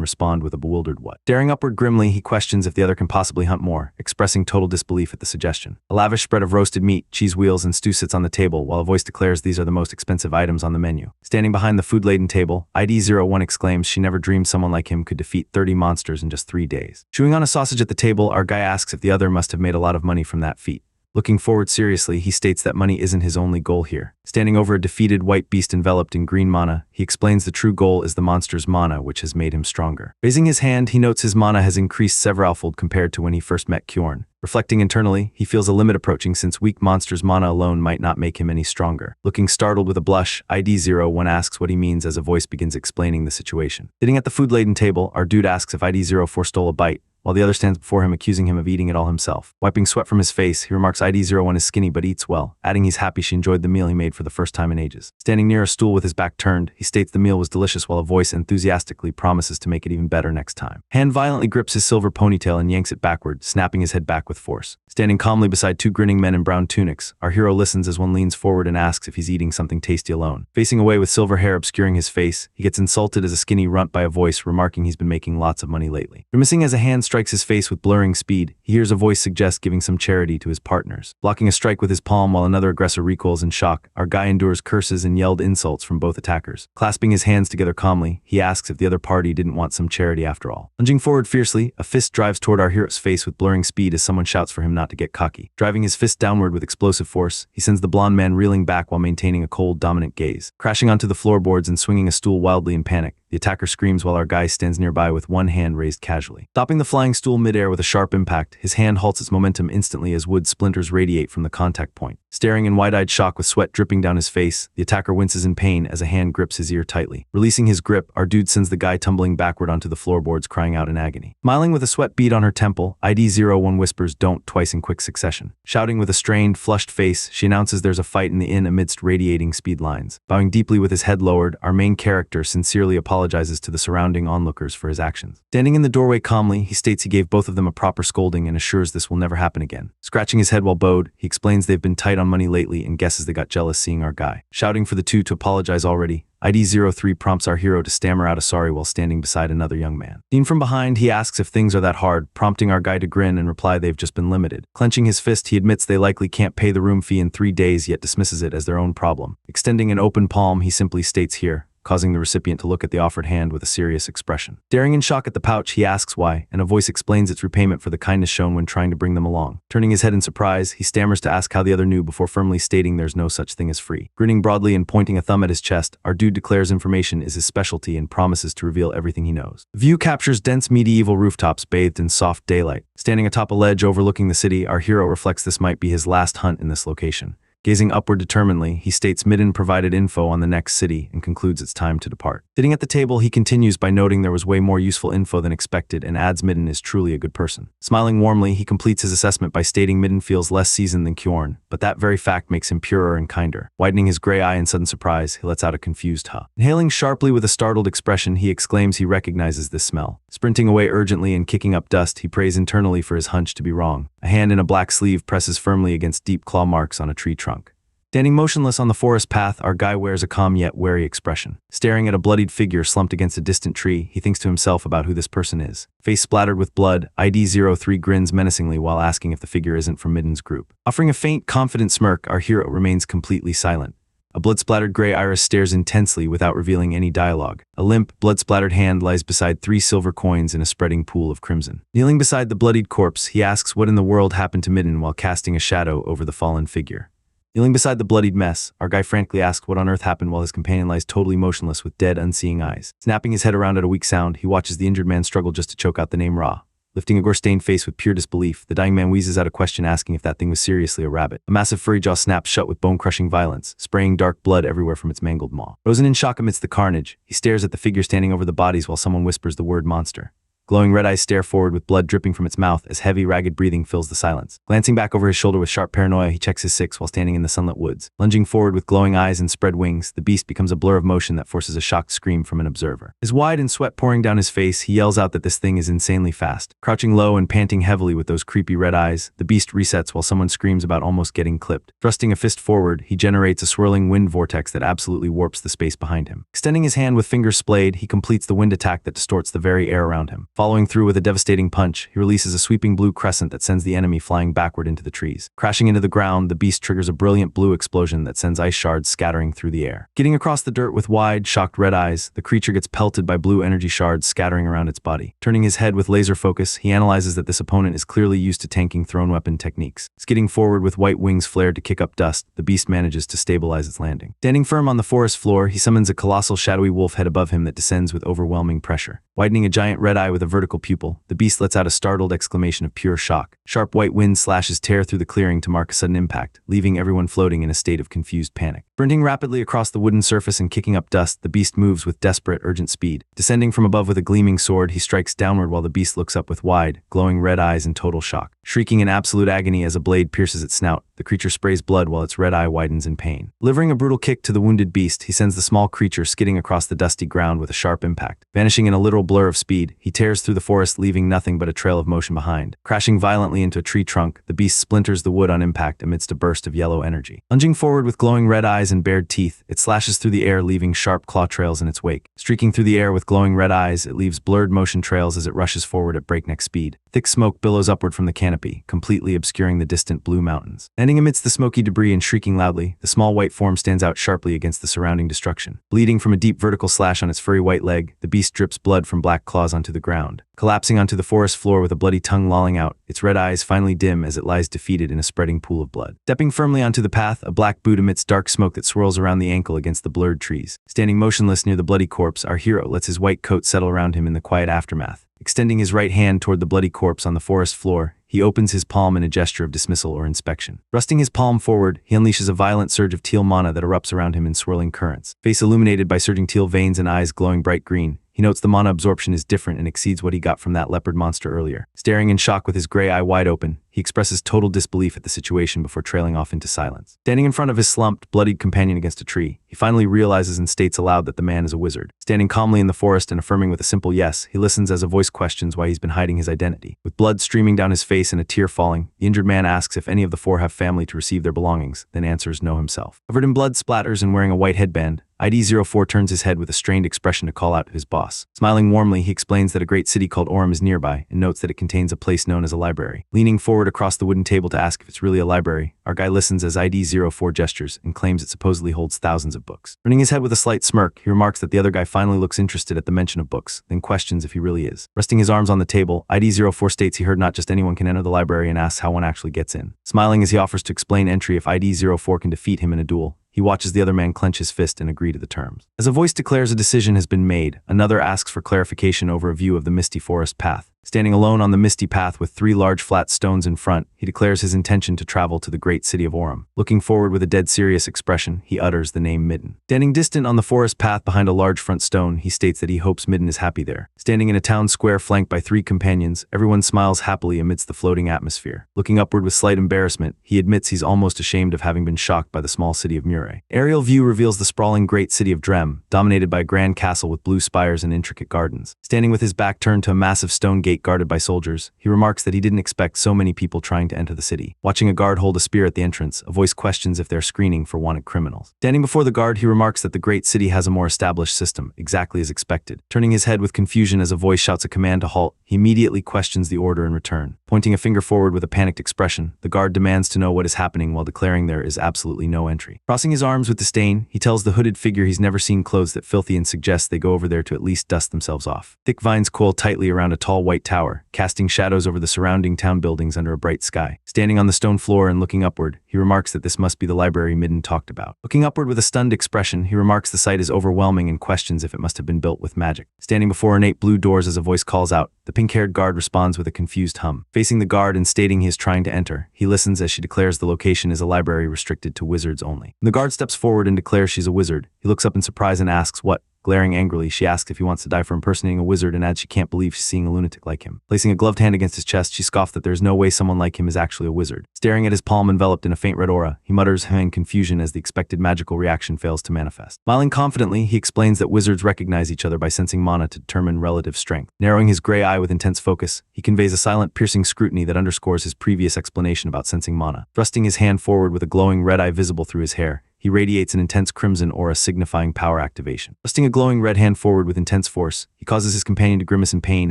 respond with a bewildered what. Staring upward grimly, he questions if the other can possibly hunt more, expressing total disbelief at the suggestion. A lavish spread of roasted meat, cheese wheels, and stew sits on the table, while a voice declares these are the most expensive items on the menu. Standing behind the food-laden table, ID01 exclaims she never dreamed someone like him could defeat 30 monsters in just 3 days. Chewing on a sausage at the table, our guy asks if the other must have made a lot of money from that feat. Looking forward seriously, he states that money isn't his only goal here. Standing over a defeated white beast enveloped in green mana, he explains the true goal is the monster's mana, which has made him stronger. Raising his hand, he notes his mana has increased severalfold compared to when he first met Kjorn. Reflecting internally, he feels a limit approaching since weak monster's mana alone might not make him any stronger. Looking startled with a blush, ID01 asks what he means as a voice begins explaining the situation. Sitting at the food-laden table, our dude asks if ID04 stole a bite, while the other stands before him accusing him of eating it all himself. Wiping sweat from his face, he remarks ID01 is skinny but eats well, adding he's happy she enjoyed the meal he made for the first time in ages. Standing near a stool with his back turned, he states the meal was delicious while a voice enthusiastically promises to make it even better next time. Hand violently grips his silver ponytail and yanks it backward, snapping his head back with force. Standing calmly beside two grinning men in brown tunics, our hero listens as one leans forward and asks if he's eating something tasty alone. Facing away with silver hair obscuring his face, he gets insulted as a skinny runt by a voice remarking he's been making lots of money lately. Grimacing as a hand strikes his face with blurring speed, he hears a voice suggest giving some charity to his partners. Blocking a strike with his palm while another aggressor recoils in shock, our guy endures curses and yelled insults from both attackers. Clasping his hands together calmly, he asks if the other party didn't want some charity after all. Lunging forward fiercely, a fist drives toward our hero's face with blurring speed as someone shouts for him not to get cocky. Driving his fist downward with explosive force, he sends the blonde man reeling back while maintaining a cold, dominant gaze. Crashing onto the floorboards and swinging a stool wildly in panic, the attacker screams while our guy stands nearby with one hand raised casually. Stopping the flying stool midair with a sharp impact, his hand halts its momentum instantly as wood splinters radiate from the contact point. Staring in wide-eyed shock with sweat dripping down his face, the attacker winces in pain as a hand grips his ear tightly. Releasing his grip, our dude sends the guy tumbling backward onto the floorboards crying out in agony. Smiling with a sweat bead on her temple, ID01 whispers don't twice in quick succession. Shouting with a strained, flushed face, she announces there's a fight in the inn amidst radiating speed lines. Bowing deeply with his head lowered, our main character sincerely apologizes to the surrounding onlookers for his actions. Standing in the doorway calmly, he states he gave both of them a proper scolding and assures this will never happen again. Scratching his head while bowed, he explains they've been tight on money lately and guesses they got jealous seeing our guy. Shouting for the two to apologize already, ID03 prompts our hero to stammer out a sorry while standing beside another young man. Seen from behind, he asks if things are that hard, prompting our guy to grin and reply they've just been limited. Clenching his fist, he admits they likely can't pay the room fee in 3 days yet dismisses it as their own problem. Extending an open palm, he simply states here, causing the recipient to look at the offered hand with a serious expression. Staring in shock at the pouch, he asks why, and a voice explains its repayment for the kindness shown when trying to bring them along. Turning his head in surprise, he stammers to ask how the other knew before firmly stating there's no such thing as free. Grinning broadly and pointing a thumb at his chest, our dude declares information is his specialty and promises to reveal everything he knows. The view captures dense medieval rooftops bathed in soft daylight. Standing atop a ledge overlooking the city, our hero reflects this might be his last hunt in this location. Gazing upward determinedly, he states Midden provided info on the next city and concludes it's time to depart. Sitting at the table, he continues by noting there was way more useful info than expected and adds Midden is truly a good person. Smiling warmly, he completes his assessment by stating Midden feels less seasoned than Kjorn, but that very fact makes him purer and kinder. Widening his gray eye in sudden surprise, he lets out a confused huh. Inhaling sharply with a startled expression, he exclaims he recognizes this smell. Sprinting away urgently and kicking up dust, he prays internally for his hunch to be wrong. A hand in a black sleeve presses firmly against deep claw marks on a tree trunk. Standing motionless on the forest path, our guy wears a calm yet wary expression. Staring at a bloodied figure slumped against a distant tree, he thinks to himself about who this person is. Face splattered with blood, ID-03 grins menacingly while asking if the figure isn't from Midden's group. Offering a faint, confident smirk, our hero remains completely silent. A blood-splattered gray iris stares intensely without revealing any dialogue. A limp, blood-splattered hand lies beside 3 silver coins in a spreading pool of crimson. Kneeling beside the bloodied corpse, he asks what in the world happened to Midden while casting a shadow over the fallen figure. Kneeling beside the bloodied mess, our guy frantically asks what on earth happened while his companion lies totally motionless with dead, unseeing eyes. Snapping his head around at a weak sound, he watches the injured man struggle just to choke out the name Ra. Lifting a gore-stained face with pure disbelief, the dying man wheezes out a question asking if that thing was seriously a rabbit. A massive furry jaw snaps shut with bone-crushing violence, spraying dark blood everywhere from its mangled maw. Frozen in shock amidst the carnage, he stares at the figure standing over the bodies while someone whispers the word monster. Glowing red eyes stare forward with blood dripping from its mouth as heavy, ragged breathing fills the silence. Glancing back over his shoulder with sharp paranoia, he checks his 6 while standing in the sunlit woods. Lunging forward with glowing eyes and spread wings, the beast becomes a blur of motion that forces a shocked scream from an observer. His wide and sweat pouring down his face, he yells out that this thing is insanely fast. Crouching low and panting heavily with those creepy red eyes, the beast resets while someone screams about almost getting clipped. Thrusting a fist forward, he generates a swirling wind vortex that absolutely warps the space behind him. Extending his hand with fingers splayed, he completes the wind attack that distorts the very air around him. Following through with a devastating punch, he releases a sweeping blue crescent that sends the enemy flying backward into the trees. Crashing into the ground, the beast triggers a brilliant blue explosion that sends ice shards scattering through the air. Getting across the dirt with wide, shocked red eyes, the creature gets pelted by blue energy shards scattering around its body. Turning his head with laser focus, he analyzes that this opponent is clearly used to tanking thrown weapon techniques. Skidding forward with white wings flared to kick up dust, the beast manages to stabilize its landing. Standing firm on the forest floor, he summons a colossal shadowy wolf head above him that descends with overwhelming pressure. Widening a giant red eye with a vertical pupil, the beast lets out a startled exclamation of pure shock. Sharp white wind slashes tear through the clearing to mark a sudden impact, leaving everyone floating in a state of confused panic. Sprinting rapidly across the wooden surface and kicking up dust, the beast moves with desperate, urgent speed. Descending from above with a gleaming sword, he strikes downward while the beast looks up with wide, glowing red eyes in total shock. Shrieking in absolute agony as a blade pierces its snout, the creature sprays blood while its red eye widens in pain. Delivering a brutal kick to the wounded beast, he sends the small creature skidding across the dusty ground with a sharp impact. Vanishing in a literal blur of speed, he tears through the forest, leaving nothing but a trail of motion behind. Crashing violently into a tree trunk, the beast splinters the wood on impact amidst a burst of yellow energy. Lunging forward with glowing red eyes and bared teeth, it slashes through the air, leaving sharp claw trails in its wake. Streaking through the air with glowing red eyes, it leaves blurred motion trails as it rushes forward at breakneck speed. Thick smoke billows upward from the canopy, completely obscuring the distant blue mountains. Landing amidst the smoky debris and shrieking loudly, the small white form stands out sharply against the surrounding destruction. Bleeding from a deep vertical slash on its furry white leg, the beast drips blood from black claws onto the ground. Collapsing onto the forest floor with a bloody tongue lolling out, its red eyes finally dim as it lies defeated in a spreading pool of blood. Stepping firmly onto the path, a black boot emits dark smoke that swirls around the ankle against the blurred trees. Standing motionless near the bloody corpse, our hero lets his white coat settle around him in the quiet aftermath. Extending his right hand toward the bloody corpse on the forest floor, he opens his palm in a gesture of dismissal or inspection. Thrusting his palm forward, he unleashes a violent surge of teal mana that erupts around him in swirling currents. Face illuminated by surging teal veins and eyes glowing bright green, he notes the mana absorption is different and exceeds what he got from that leopard monster earlier. Staring in shock with his gray eye wide open, he expresses total disbelief at the situation before trailing off into silence. Standing in front of his slumped, bloodied companion against a tree, he finally realizes and states aloud that the man is a wizard. Standing calmly in the forest and affirming with a simple yes, he listens as a voice questions why he's been hiding his identity. With blood streaming down his face and a tear falling, the injured man asks if any of the 4 have family to receive their belongings, then answers no himself. Covered in blood splatters and wearing a white headband, ID-04 turns his head with a strained expression to call out to his boss. Smiling warmly, he explains that a great city called Orem is nearby and notes that it contains a place known as a library. Leaning forward across the wooden table to ask if it's really a library, our guy listens as ID-04 gestures and claims it supposedly holds thousands of books. Turning his head with a slight smirk, he remarks that the other guy finally looks interested at the mention of books, then questions if he really is. Resting his arms on the table, ID-04 states he heard not just anyone can enter the library and asks how one actually gets in. Smiling as he offers to explain entry if ID-04 can defeat him in a duel, he watches the other man clench his fist and agree to the terms. As a voice declares a decision has been made, another asks for clarification over a view of the misty forest path. Standing alone on the misty path with 3 large flat stones in front, he declares his intention to travel to the great city of Orem. Looking forward with a dead serious expression, he utters the name Midden. Standing distant on the forest path behind a large front stone, he states that he hopes Midden is happy there. Standing in a town square flanked by 3 companions, everyone smiles happily amidst the floating atmosphere. Looking upward with slight embarrassment, he admits he's almost ashamed of having been shocked by the small city of Mure. Aerial view reveals the sprawling great city of Drem, dominated by a grand castle with blue spires and intricate gardens. Standing with his back turned to a massive stone gate gate guarded by soldiers, he remarks that he didn't expect so many people trying to enter the city. Watching a guard hold a spear at the entrance, a voice questions if they're screening for wanted criminals. Standing before the guard, he remarks that the great city has a more established system, exactly as expected. Turning his head with confusion as a voice shouts a command to halt, he immediately questions the order in return. Pointing a finger forward with a panicked expression, the guard demands to know what is happening while declaring there is absolutely no entry. Crossing his arms with disdain, he tells the hooded figure he's never seen clothes that filthy and suggests they go over there to at least dust themselves off. Thick vines coil tightly around a tall white tower, casting shadows over the surrounding town buildings under a bright sky. Standing on the stone floor and looking upward, he remarks that this must be the library Midden talked about. Looking upward with a stunned expression, he remarks the sight is overwhelming and questions if it must have been built with magic. Standing before ornate blue doors as a voice calls out, the pink-haired guard responds with a confused hum. Facing the guard and stating he is trying to enter, he listens as she declares the location is a library restricted to wizards only. When the guard steps forward and declares she's a wizard, he looks up in surprise and asks what. Glaring angrily, she asks if he wants to die for impersonating a wizard and adds she can't believe she's seeing a lunatic like him. Placing a gloved hand against his chest, she scoffs that there's no way someone like him is actually a wizard. Staring at his palm enveloped in a faint red aura, he mutters in confusion as the expected magical reaction fails to manifest. Smiling confidently, he explains that wizards recognize each other by sensing mana to determine relative strength. Narrowing his gray eye with intense focus, he conveys a silent, piercing scrutiny that underscores his previous explanation about sensing mana. Thrusting his hand forward with a glowing red eye visible through his hair, he radiates an intense crimson aura signifying power activation. Thrusting a glowing red hand forward with intense force, he causes his companion to grimace in pain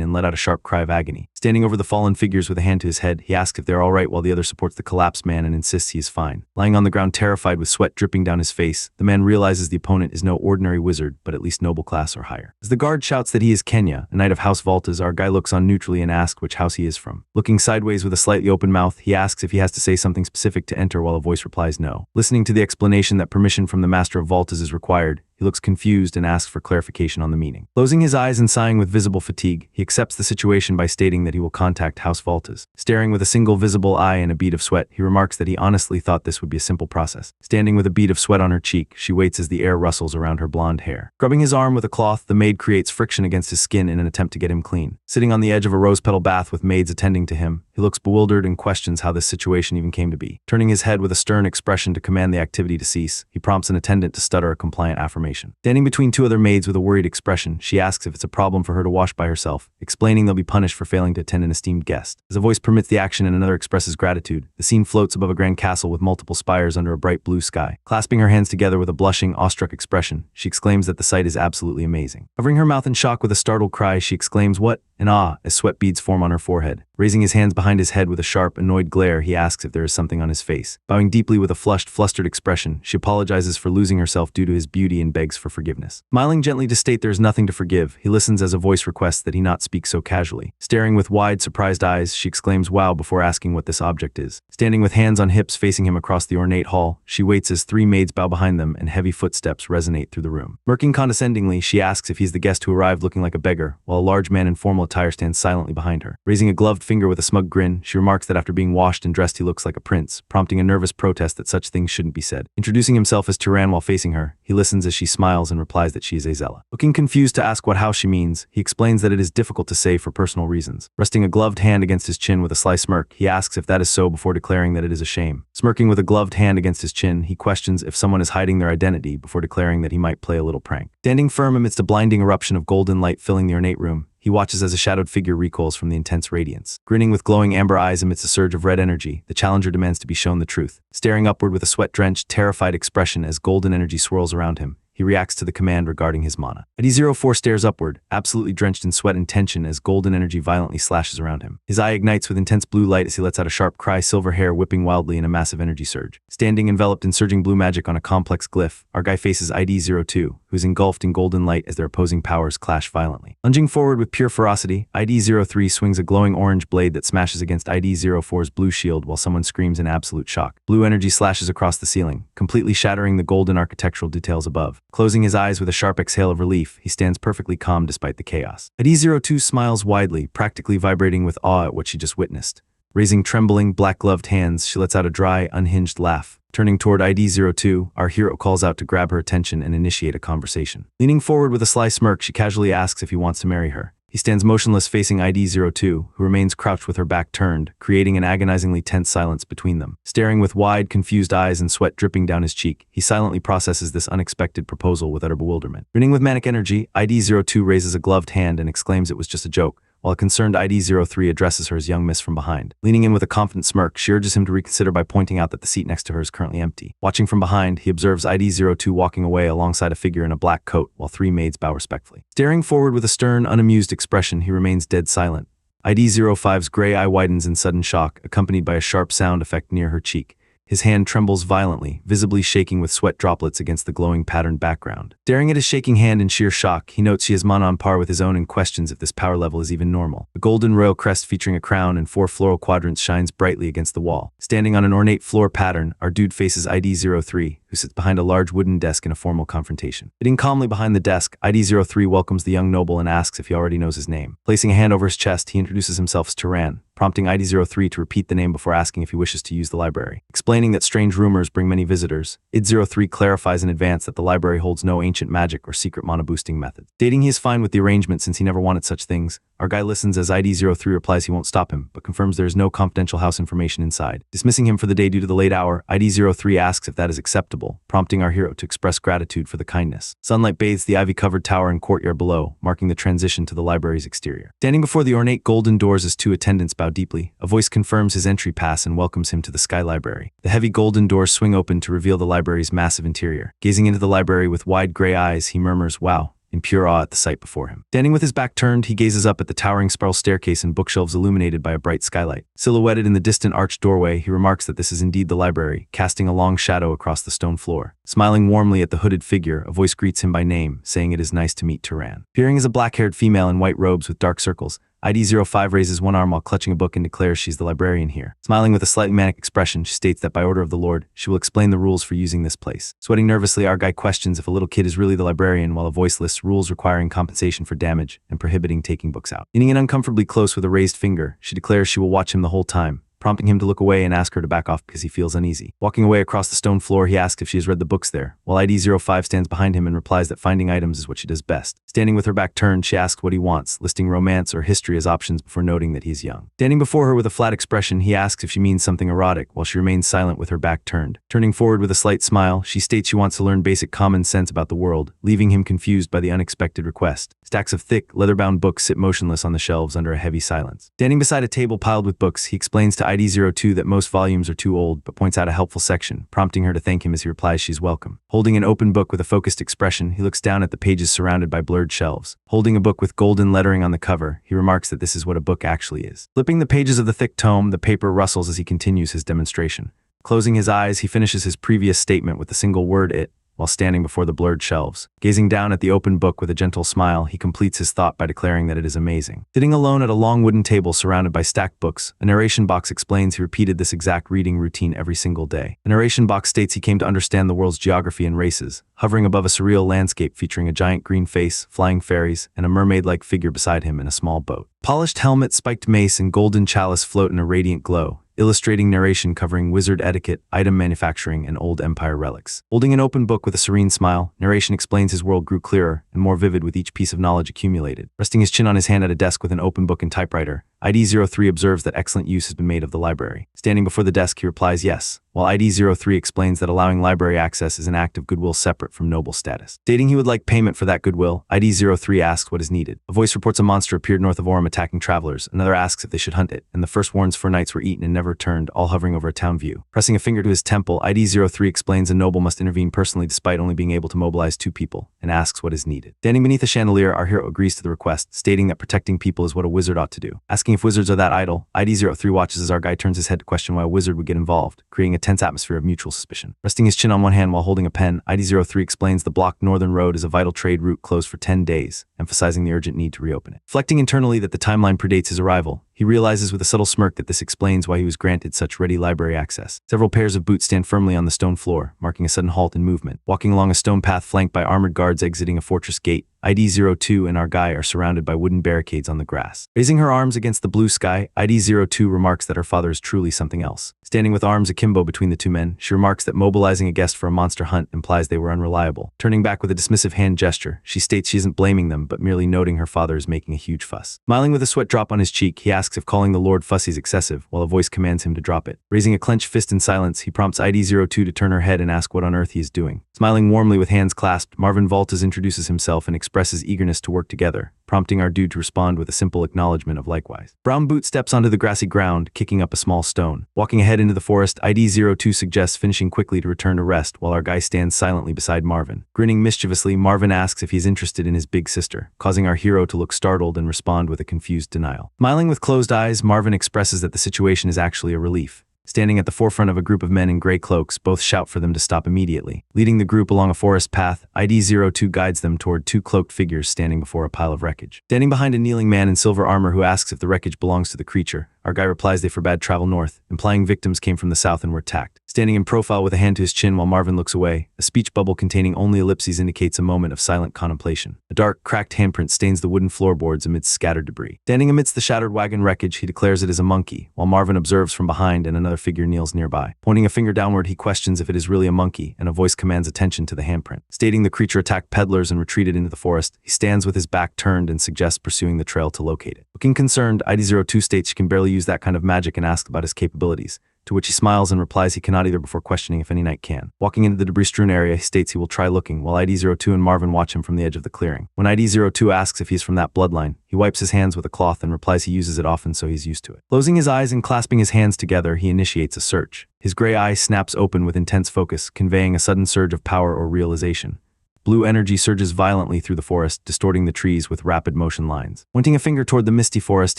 and let out a sharp cry of agony. Standing over the fallen figures with a hand to his head, he asks if they're all right while the other supports the collapsed man and insists he is fine. Lying on the ground terrified with sweat dripping down his face, the man realizes the opponent is no ordinary wizard, but at least noble class or higher. As the guard shouts that he is Kenya, a knight of House Valtas, our guy looks on neutrally and asks which house he is from. Looking sideways with a slightly open mouth, he asks if he has to say something specific to enter while a voice replies no. Listening to the explanation that permission from the Master of Valtas is required, he looks confused and asks for clarification on the meaning. Closing his eyes and sighing with visible fatigue, he accepts the situation by stating that he will contact House Valtas. Staring with a single visible eye and a bead of sweat, he remarks that he honestly thought this would be a simple process. Standing with a bead of sweat on her cheek, she waits as the air rustles around her blonde hair. Scrubbing his arm with a cloth, the maid creates friction against his skin in an attempt to get him clean. Sitting on the edge of a rose petal bath with maids attending to him, he looks bewildered and questions how this situation even came to be. Turning his head with a stern expression to command the activity to cease, he prompts an attendant to stutter a compliant affirmation. Standing between two other maids with a worried expression, she asks if it's a problem for her to wash by herself, explaining they'll be punished for failing to attend an esteemed guest. As a voice permits the action and another expresses gratitude, the scene floats above a grand castle with multiple spires under a bright blue sky. Clasping her hands together with a blushing, awestruck expression, she exclaims that the sight is absolutely amazing. Covering her mouth in shock with a startled cry, she exclaims what? In awe, as sweat beads form on her forehead. Raising his hands behind his head with a sharp, annoyed glare, he asks if there is something on his face. Bowing deeply with a flushed, flustered expression, she apologizes for losing herself due to his beauty and begs for forgiveness. Smiling gently to state there is nothing to forgive, he listens as a voice requests that he not speak so casually. Staring with wide, surprised eyes, she exclaims wow before asking what this object is. Standing with hands on hips facing him across the ornate hall, she waits as three maids bow behind them and heavy footsteps resonate through the room. Smirking condescendingly, she asks if he's the guest who arrived looking like a beggar, while a large man in formal attire stands silently behind her. Raising a gloved finger with a smug grin, she remarks that after being washed and dressed he looks like a prince, prompting a nervous protest that such things shouldn't be said. Introducing himself as Turan while facing her, he listens as she smiles and replies that she is Azella. Looking confused to ask what house she means, he explains that it is difficult to say for personal reasons. Resting a gloved hand against his chin with a sly smirk, he asks if that is so before declaring that it is a shame. Smirking with a gloved hand against his chin, he questions if someone is hiding their identity before declaring that he might play a little prank. Standing firm amidst a blinding eruption of golden light filling the ornate room, he watches as a shadowed figure recoils from the intense radiance. Grinning with glowing amber eyes amidst a surge of red energy, the challenger demands to be shown the truth. Staring upward with a sweat-drenched, terrified expression as golden energy swirls around him, he reacts to the command regarding his mana. ID-04 stares upward, absolutely drenched in sweat and tension as golden energy violently slashes around him. His eye ignites with intense blue light as he lets out a sharp cry, silver hair whipping wildly in a massive energy surge. Standing enveloped in surging blue magic on a complex glyph, our guy faces ID-02, who is engulfed in golden light as their opposing powers clash violently. Lunging forward with pure ferocity, ID-03 swings a glowing orange blade that smashes against ID-04's blue shield while someone screams in absolute shock. Blue energy slashes across the ceiling, completely shattering the golden architectural details above. Closing his eyes with a sharp exhale of relief, he stands perfectly calm despite the chaos. ID-02 smiles widely, practically vibrating with awe at what she just witnessed. Raising trembling, black-gloved hands, she lets out a dry, unhinged laugh. Turning toward ID-02, our hero calls out to grab her attention and initiate a conversation. Leaning forward with a sly smirk, she casually asks if he wants to marry her. He stands motionless facing ID-02, who remains crouched with her back turned, creating an agonizingly tense silence between them. Staring with wide, confused eyes and sweat dripping down his cheek, he silently processes this unexpected proposal with utter bewilderment. Grinning with manic energy, ID-02 raises a gloved hand and exclaims it was just a joke, while a concerned ID03 addresses her as young miss from behind. Leaning in with a confident smirk, she urges him to reconsider by pointing out that the seat next to her is currently empty. Watching from behind, he observes ID02 walking away alongside a figure in a black coat, while 3 maids bow respectfully. Staring forward with a stern, unamused expression, he remains dead silent. ID05's gray eye widens in sudden shock, accompanied by a sharp sound effect near her cheek. His hand trembles violently, visibly shaking with sweat droplets against the glowing patterned background. Staring at his shaking hand in sheer shock, he notes she is on par with his own and questions if this power level is even normal. A golden royal crest featuring a crown and 4 floral quadrants shines brightly against the wall. Standing on an ornate floor pattern, our dude faces ID03, who sits behind a large wooden desk in a formal confrontation. Sitting calmly behind the desk, ID03 welcomes the young noble and asks if he already knows his name. Placing a hand over his chest, he introduces himself as Turan, prompting ID03 to repeat the name before asking if he wishes to use the library. Explaining that strange rumors bring many visitors, ID03 clarifies in advance that the library holds no ancient magic or secret mana boosting methods. Stating he is fine with the arrangement since he never wanted such things, our guy listens as ID03 replies he won't stop him, but confirms there is no confidential house information inside. Dismissing him for the day due to the late hour, ID03 asks if that is acceptable, prompting our hero to express gratitude for the kindness. Sunlight bathes the ivy-covered tower and courtyard below, marking the transition to the library's exterior. Standing before the ornate golden doors as 2 attendants bow deeply, a voice confirms his entry pass and welcomes him to the Sky Library. The heavy golden doors swing open to reveal the library's massive interior. Gazing into the library with wide gray eyes, he murmurs, "Wow," in pure awe at the sight before him. Standing with his back turned, he gazes up at the towering spiral staircase and bookshelves illuminated by a bright skylight. Silhouetted in the distant arched doorway, he remarks that this is indeed the library, casting a long shadow across the stone floor. Smiling warmly at the hooded figure, a voice greets him by name, saying it is nice to meet Turan. Appearing as a black-haired female in white robes with dark circles, ID05 raises one arm while clutching a book and declares she's the librarian here. Smiling with a slightly manic expression, she states that by order of the Lord, she will explain the rules for using this place. Sweating nervously, our guy questions if a little kid is really the librarian, while a voice lists rules requiring compensation for damage and prohibiting taking books out. Leaning in uncomfortably close with a raised finger, she declares she will watch him the whole time, prompting him to look away and ask her to back off because he feels uneasy. Walking away across the stone floor, he asks if she has read the books there, while ID05 stands behind him and replies that finding items is what she does best. Standing with her back turned, she asks what he wants, listing romance or history as options before noting that he is young. Standing before her with a flat expression, he asks if she means something erotic, while she remains silent with her back turned. Turning forward with a slight smile, she states she wants to learn basic common sense about the world, leaving him confused by the unexpected request. Stacks of thick, leather-bound books sit motionless on the shelves under a heavy silence. Standing beside a table piled with books, he explains to ID02 that most volumes are too old, but points out a helpful section, prompting her to thank him as he replies she's welcome. Holding an open book with a focused expression, he looks down at the pages surrounded by blurred shelves. Holding a book with golden lettering on the cover, he remarks that this is what a book actually is. Flipping the pages of the thick tome, the paper rustles as he continues his demonstration. Closing his eyes, he finishes his previous statement with the single word "it," while standing before the blurred shelves. Gazing down at the open book with a gentle smile, he completes his thought by declaring that it is amazing. Sitting alone at a long wooden table surrounded by stacked books, a narration box explains he repeated this exact reading routine every single day. The narration box states he came to understand the world's geography and races, hovering above a surreal landscape featuring a giant green face, flying fairies, and a mermaid-like figure beside him in a small boat. Polished helmet, spiked mace, and golden chalice float in a radiant glow, illustrating narration covering wizard etiquette, item manufacturing, and old empire relics. Holding an open book with a serene smile, narration explains his world grew clearer and more vivid with each piece of knowledge accumulated. Resting his chin on his hand at a desk with an open book and typewriter, ID03 observes that excellent use has been made of the library. Standing before the desk, he replies yes, while ID03 explains that allowing library access is an act of goodwill separate from noble status. Stating he would like payment for that goodwill, ID03 asks what is needed. A voice reports a monster appeared north of Orem attacking travelers, another asks if they should hunt it, and the first warns 4 knights were eaten and never returned, all hovering over a town view. Pressing a finger to his temple, ID03 explains a noble must intervene personally despite only being able to mobilize 2 people, and asks what is needed. Standing beneath a chandelier, our hero agrees to the request, stating that protecting people is what a wizard ought to do. Asking if wizards are that idle, ID03 watches as our guy turns his head to question why a wizard would get involved, creating a tense atmosphere of mutual suspicion. Resting his chin on one hand while holding a pen, ID03 explains the blocked northern road is a vital trade route closed for 10 days, emphasizing the urgent need to reopen it. Reflecting internally that the timeline predates his arrival, he realizes with a subtle smirk that this explains why he was granted such ready library access. Several pairs of boots stand firmly on the stone floor, marking a sudden halt in movement. Walking along a stone path flanked by armored guards exiting a fortress gate, ID02 and our guy are surrounded by wooden barricades on the grass. Raising her arms against the blue sky, ID02 remarks that her father is truly something else. Standing with arms akimbo between the two men, she remarks that mobilizing a guest for a monster hunt implies they were unreliable. Turning back with a dismissive hand gesture, she states she isn't blaming them, but merely noting her father is making a huge fuss. Smiling with a sweat drop on his cheek, he asks if calling the Lord fussy is excessive, while a voice commands him to drop it. Raising a clenched fist in silence, he prompts ID02 to turn her head and ask what on earth he is doing. Smiling warmly with hands clasped, Marvin Valtes introduces himself and expresses eagerness to work together, prompting our dude to respond with a simple acknowledgement of likewise. Brown Boot steps onto the grassy ground, kicking up a small stone. Walking ahead into the forest, ID02 suggests finishing quickly to return to rest while our guy stands silently beside Marvin. Grinning mischievously, Marvin asks if he's interested in his big sister, causing our hero to look startled and respond with a confused denial. Smiling with closed eyes, Marvin expresses that the situation is actually a relief. Standing at the forefront of a group of men in gray cloaks, both shout for them to stop immediately. Leading the group along a forest path, ID02 guides them toward two cloaked figures standing before a pile of wreckage. Standing behind a kneeling man in silver armor who asks if the wreckage belongs to the creature, our guy replies they forbade travel north, implying victims came from the south and were attacked. Standing in profile with a hand to his chin while Marvin looks away, a speech bubble containing only ellipses indicates a moment of silent contemplation. A dark, cracked handprint stains the wooden floorboards amidst scattered debris. Standing amidst the shattered wagon wreckage, he declares it is a monkey, while Marvin observes from behind and another figure kneels nearby. Pointing a finger downward, he questions if it is really a monkey, and a voice commands attention to the handprint. Stating the creature attacked peddlers and retreated into the forest, he stands with his back turned and suggests pursuing the trail to locate it. Looking concerned, ID02 states she can barely use that kind of magic and asks about his capabilities, to which he smiles and replies he cannot either before questioning if any knight can. Walking into the debris-strewn area, he states he will try looking, while ID02 and Marvin watch him from the edge of the clearing. When ID02 asks if he's from that bloodline, he wipes his hands with a cloth and replies he uses it often so he's used to it. Closing his eyes and clasping his hands together, he initiates a search. His gray eye snaps open with intense focus, conveying a sudden surge of power or realization. Blue energy surges violently through the forest, distorting the trees with rapid motion lines. Pointing a finger toward the misty forest,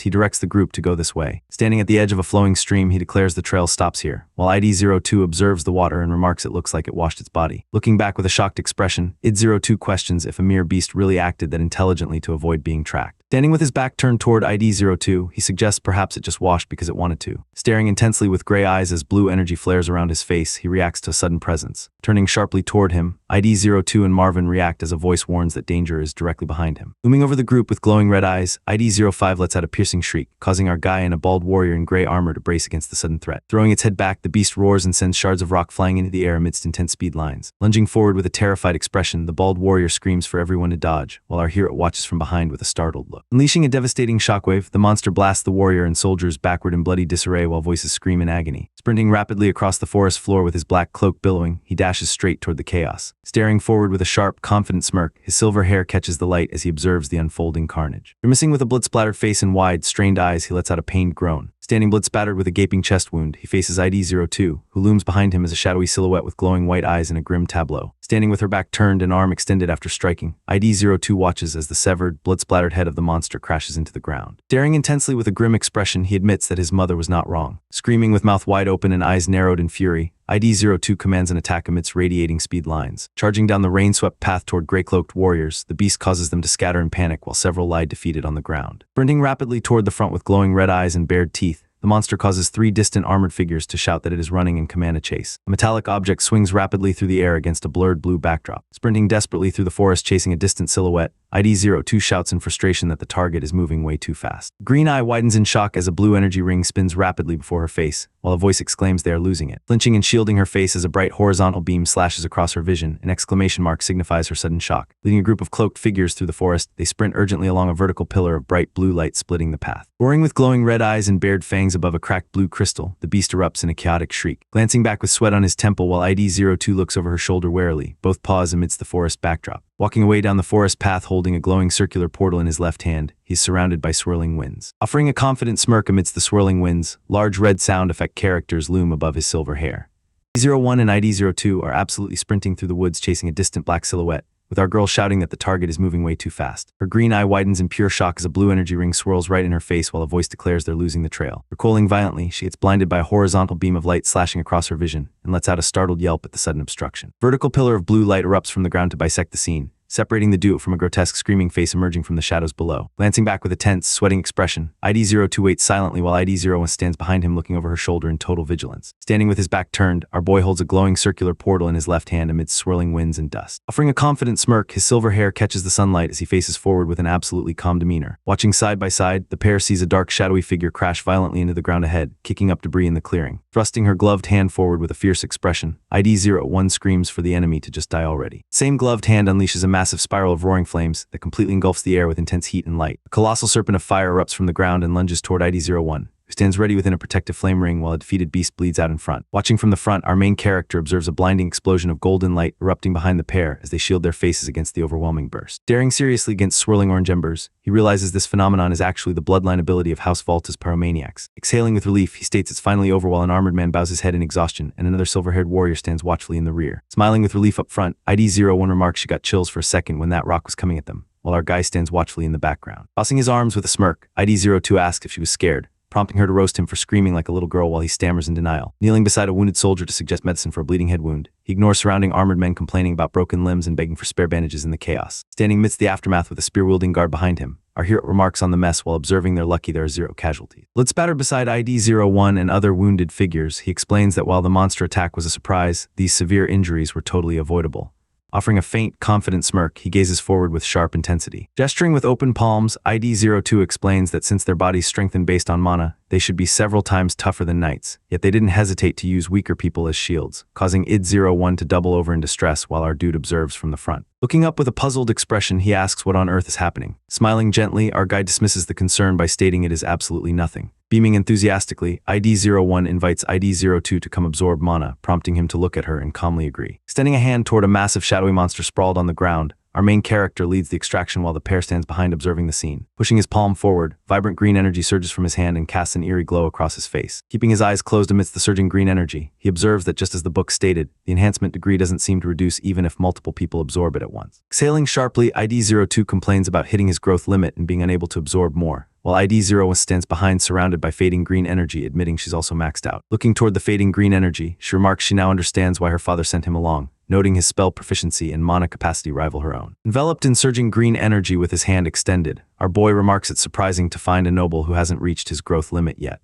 he directs the group to go this way. Standing at the edge of a flowing stream, he declares the trail stops here, while ID02 observes the water and remarks it looks like it washed its body. Looking back with a shocked expression, ID02 questions if a mere beast really acted that intelligently to avoid being tracked. Standing with his back turned toward ID02, he suggests perhaps it just washed because it wanted to. Staring intensely with gray eyes as blue energy flares around his face, he reacts to a sudden presence. Turning sharply toward him, ID02 and Marvin react as a voice warns that danger is directly behind him. Looming over the group with glowing red eyes, ID05 lets out a piercing shriek, causing our guy and a bald warrior in gray armor to brace against the sudden threat. Throwing its head back, the beast roars and sends shards of rock flying into the air amidst intense speed lines. Lunging forward with a terrified expression, the bald warrior screams for everyone to dodge, while our hero watches from behind with a startled look. Unleashing a devastating shockwave, the monster blasts the warrior and soldiers backward in bloody disarray while voices scream in agony. Sprinting rapidly across the forest floor with his black cloak billowing, he dashes straight toward the chaos. Staring forward with a sharp, confident smirk, his silver hair catches the light as he observes the unfolding carnage. Grimacing with a blood-splattered face and wide, strained eyes, he lets out a pained groan. Standing blood-spattered with a gaping chest wound, he faces ID02, who looms behind him as a shadowy silhouette with glowing white eyes in a grim tableau. Standing with her back turned and arm extended after striking, ID02 watches as the severed, blood-splattered head of the monster crashes into the ground. Staring intensely with a grim expression, he admits that his mother was not wrong. Screaming with mouth wide open and eyes narrowed in fury, ID02 commands an attack amidst radiating speed lines. Charging down the rain-swept path toward gray-cloaked warriors, the beast causes them to scatter in panic while several lie defeated on the ground. Sprinting rapidly toward the front with glowing red eyes and bared teeth, the monster causes three distant armored figures to shout that it is running and command a chase. A metallic object swings rapidly through the air against a blurred blue backdrop. Sprinting desperately through the forest chasing a distant silhouette, ID02 shouts in frustration that the target is moving way too fast. Green eye widens in shock as a blue energy ring spins rapidly before her face, while a voice exclaims they are losing it. Flinching and shielding her face as a bright horizontal beam slashes across her vision, an exclamation mark signifies her sudden shock. Leading a group of cloaked figures through the forest, they sprint urgently along a vertical pillar of bright blue light splitting the path. Roaring with glowing red eyes and bared fangs above a cracked blue crystal, the beast erupts in a chaotic shriek. Glancing back with sweat on his temple while ID02 looks over her shoulder warily, both pause amidst the forest backdrop. Walking away down the forest path holding a glowing circular portal in his left hand, he's surrounded by swirling winds. Offering a confident smirk amidst the swirling winds, large red sound effect characters loom above his silver hair. ID01 and ID02 are absolutely sprinting through the woods chasing a distant black silhouette, with our girl shouting that the target is moving way too fast. Her green eye widens in pure shock as a blue energy ring swirls right in her face while a voice declares they're losing the trail. Recoiling violently, she gets blinded by a horizontal beam of light slashing across her vision and lets out a startled yelp at the sudden obstruction. Vertical pillar of blue light erupts from the ground to bisect the scene, separating the duo from a grotesque screaming face emerging from the shadows below. Glancing back with a tense, sweating expression, ID-02 waits silently while ID-01 stands behind him looking over her shoulder in total vigilance. Standing with his back turned, our boy holds a glowing circular portal in his left hand amidst swirling winds and dust. Offering a confident smirk, his silver hair catches the sunlight as he faces forward with an absolutely calm demeanor. Watching side by side, the pair sees a dark, shadowy figure crash violently into the ground ahead, kicking up debris in the clearing. Thrusting her gloved hand forward with a fierce expression, ID-01 screams for the enemy to just die already. Same gloved hand unleashes a massive spiral of roaring flames that completely engulfs the air with intense heat and light. A colossal serpent of fire erupts from the ground and lunges toward ID-01, who stands ready within a protective flame ring while a defeated beast bleeds out in front. Watching from the front, our main character observes a blinding explosion of golden light erupting behind the pair as they shield their faces against the overwhelming burst. Staring seriously against swirling orange embers, he realizes this phenomenon is actually the bloodline ability of House Volta's pyromaniacs. Exhaling with relief, he states it's finally over while an armored man bows his head in exhaustion and another silver-haired warrior stands watchfully in the rear. Smiling with relief up front, ID-01 remarks she got chills for a second when that rock was coming at them, while our guy stands watchfully in the background. Tossing his arms with a smirk, ID-02 asks if she was scared, prompting her to roast him for screaming like a little girl while he stammers in denial. Kneeling beside a wounded soldier to suggest medicine for a bleeding head wound, he ignores surrounding armored men complaining about broken limbs and begging for spare bandages in the chaos. Standing amidst the aftermath with a spear-wielding guard behind him, our hero remarks on the mess while observing they're lucky there are 0 casualties. Lit spattered beside ID-01 and other wounded figures, he explains that while the monster attack was a surprise, these severe injuries were totally avoidable. Offering a faint, confident smirk, he gazes forward with sharp intensity. Gesturing with open palms, ID-02 explains that since their bodies strengthen based on mana, they should be several times tougher than knights, yet they didn't hesitate to use weaker people as shields, causing ID-01 to double over in distress while our dude observes from the front. Looking up with a puzzled expression, he asks what on earth is happening. Smiling gently, our guide dismisses the concern by stating it is absolutely nothing. Beaming enthusiastically, ID-01 invites ID-02 to come absorb mana, prompting him to look at her and calmly agree. Extending a hand toward a massive shadowy monster sprawled on the ground, our main character leads the extraction while the pair stands behind observing the scene. Pushing his palm forward, vibrant green energy surges from his hand and casts an eerie glow across his face. Keeping his eyes closed amidst the surging green energy, he observes that just as the book stated, the enhancement degree doesn't seem to reduce even if multiple people absorb it at once. Exhaling sharply, ID-02 complains about hitting his growth limit and being unable to absorb more, while ID-01 stands behind surrounded by fading green energy, admitting she's also maxed out. Looking toward the fading green energy, she remarks she now understands why her father sent him along, noting his spell proficiency and mana capacity rival her own. Enveloped in surging green energy with his hand extended, our boy remarks it's surprising to find a noble who hasn't reached his growth limit yet.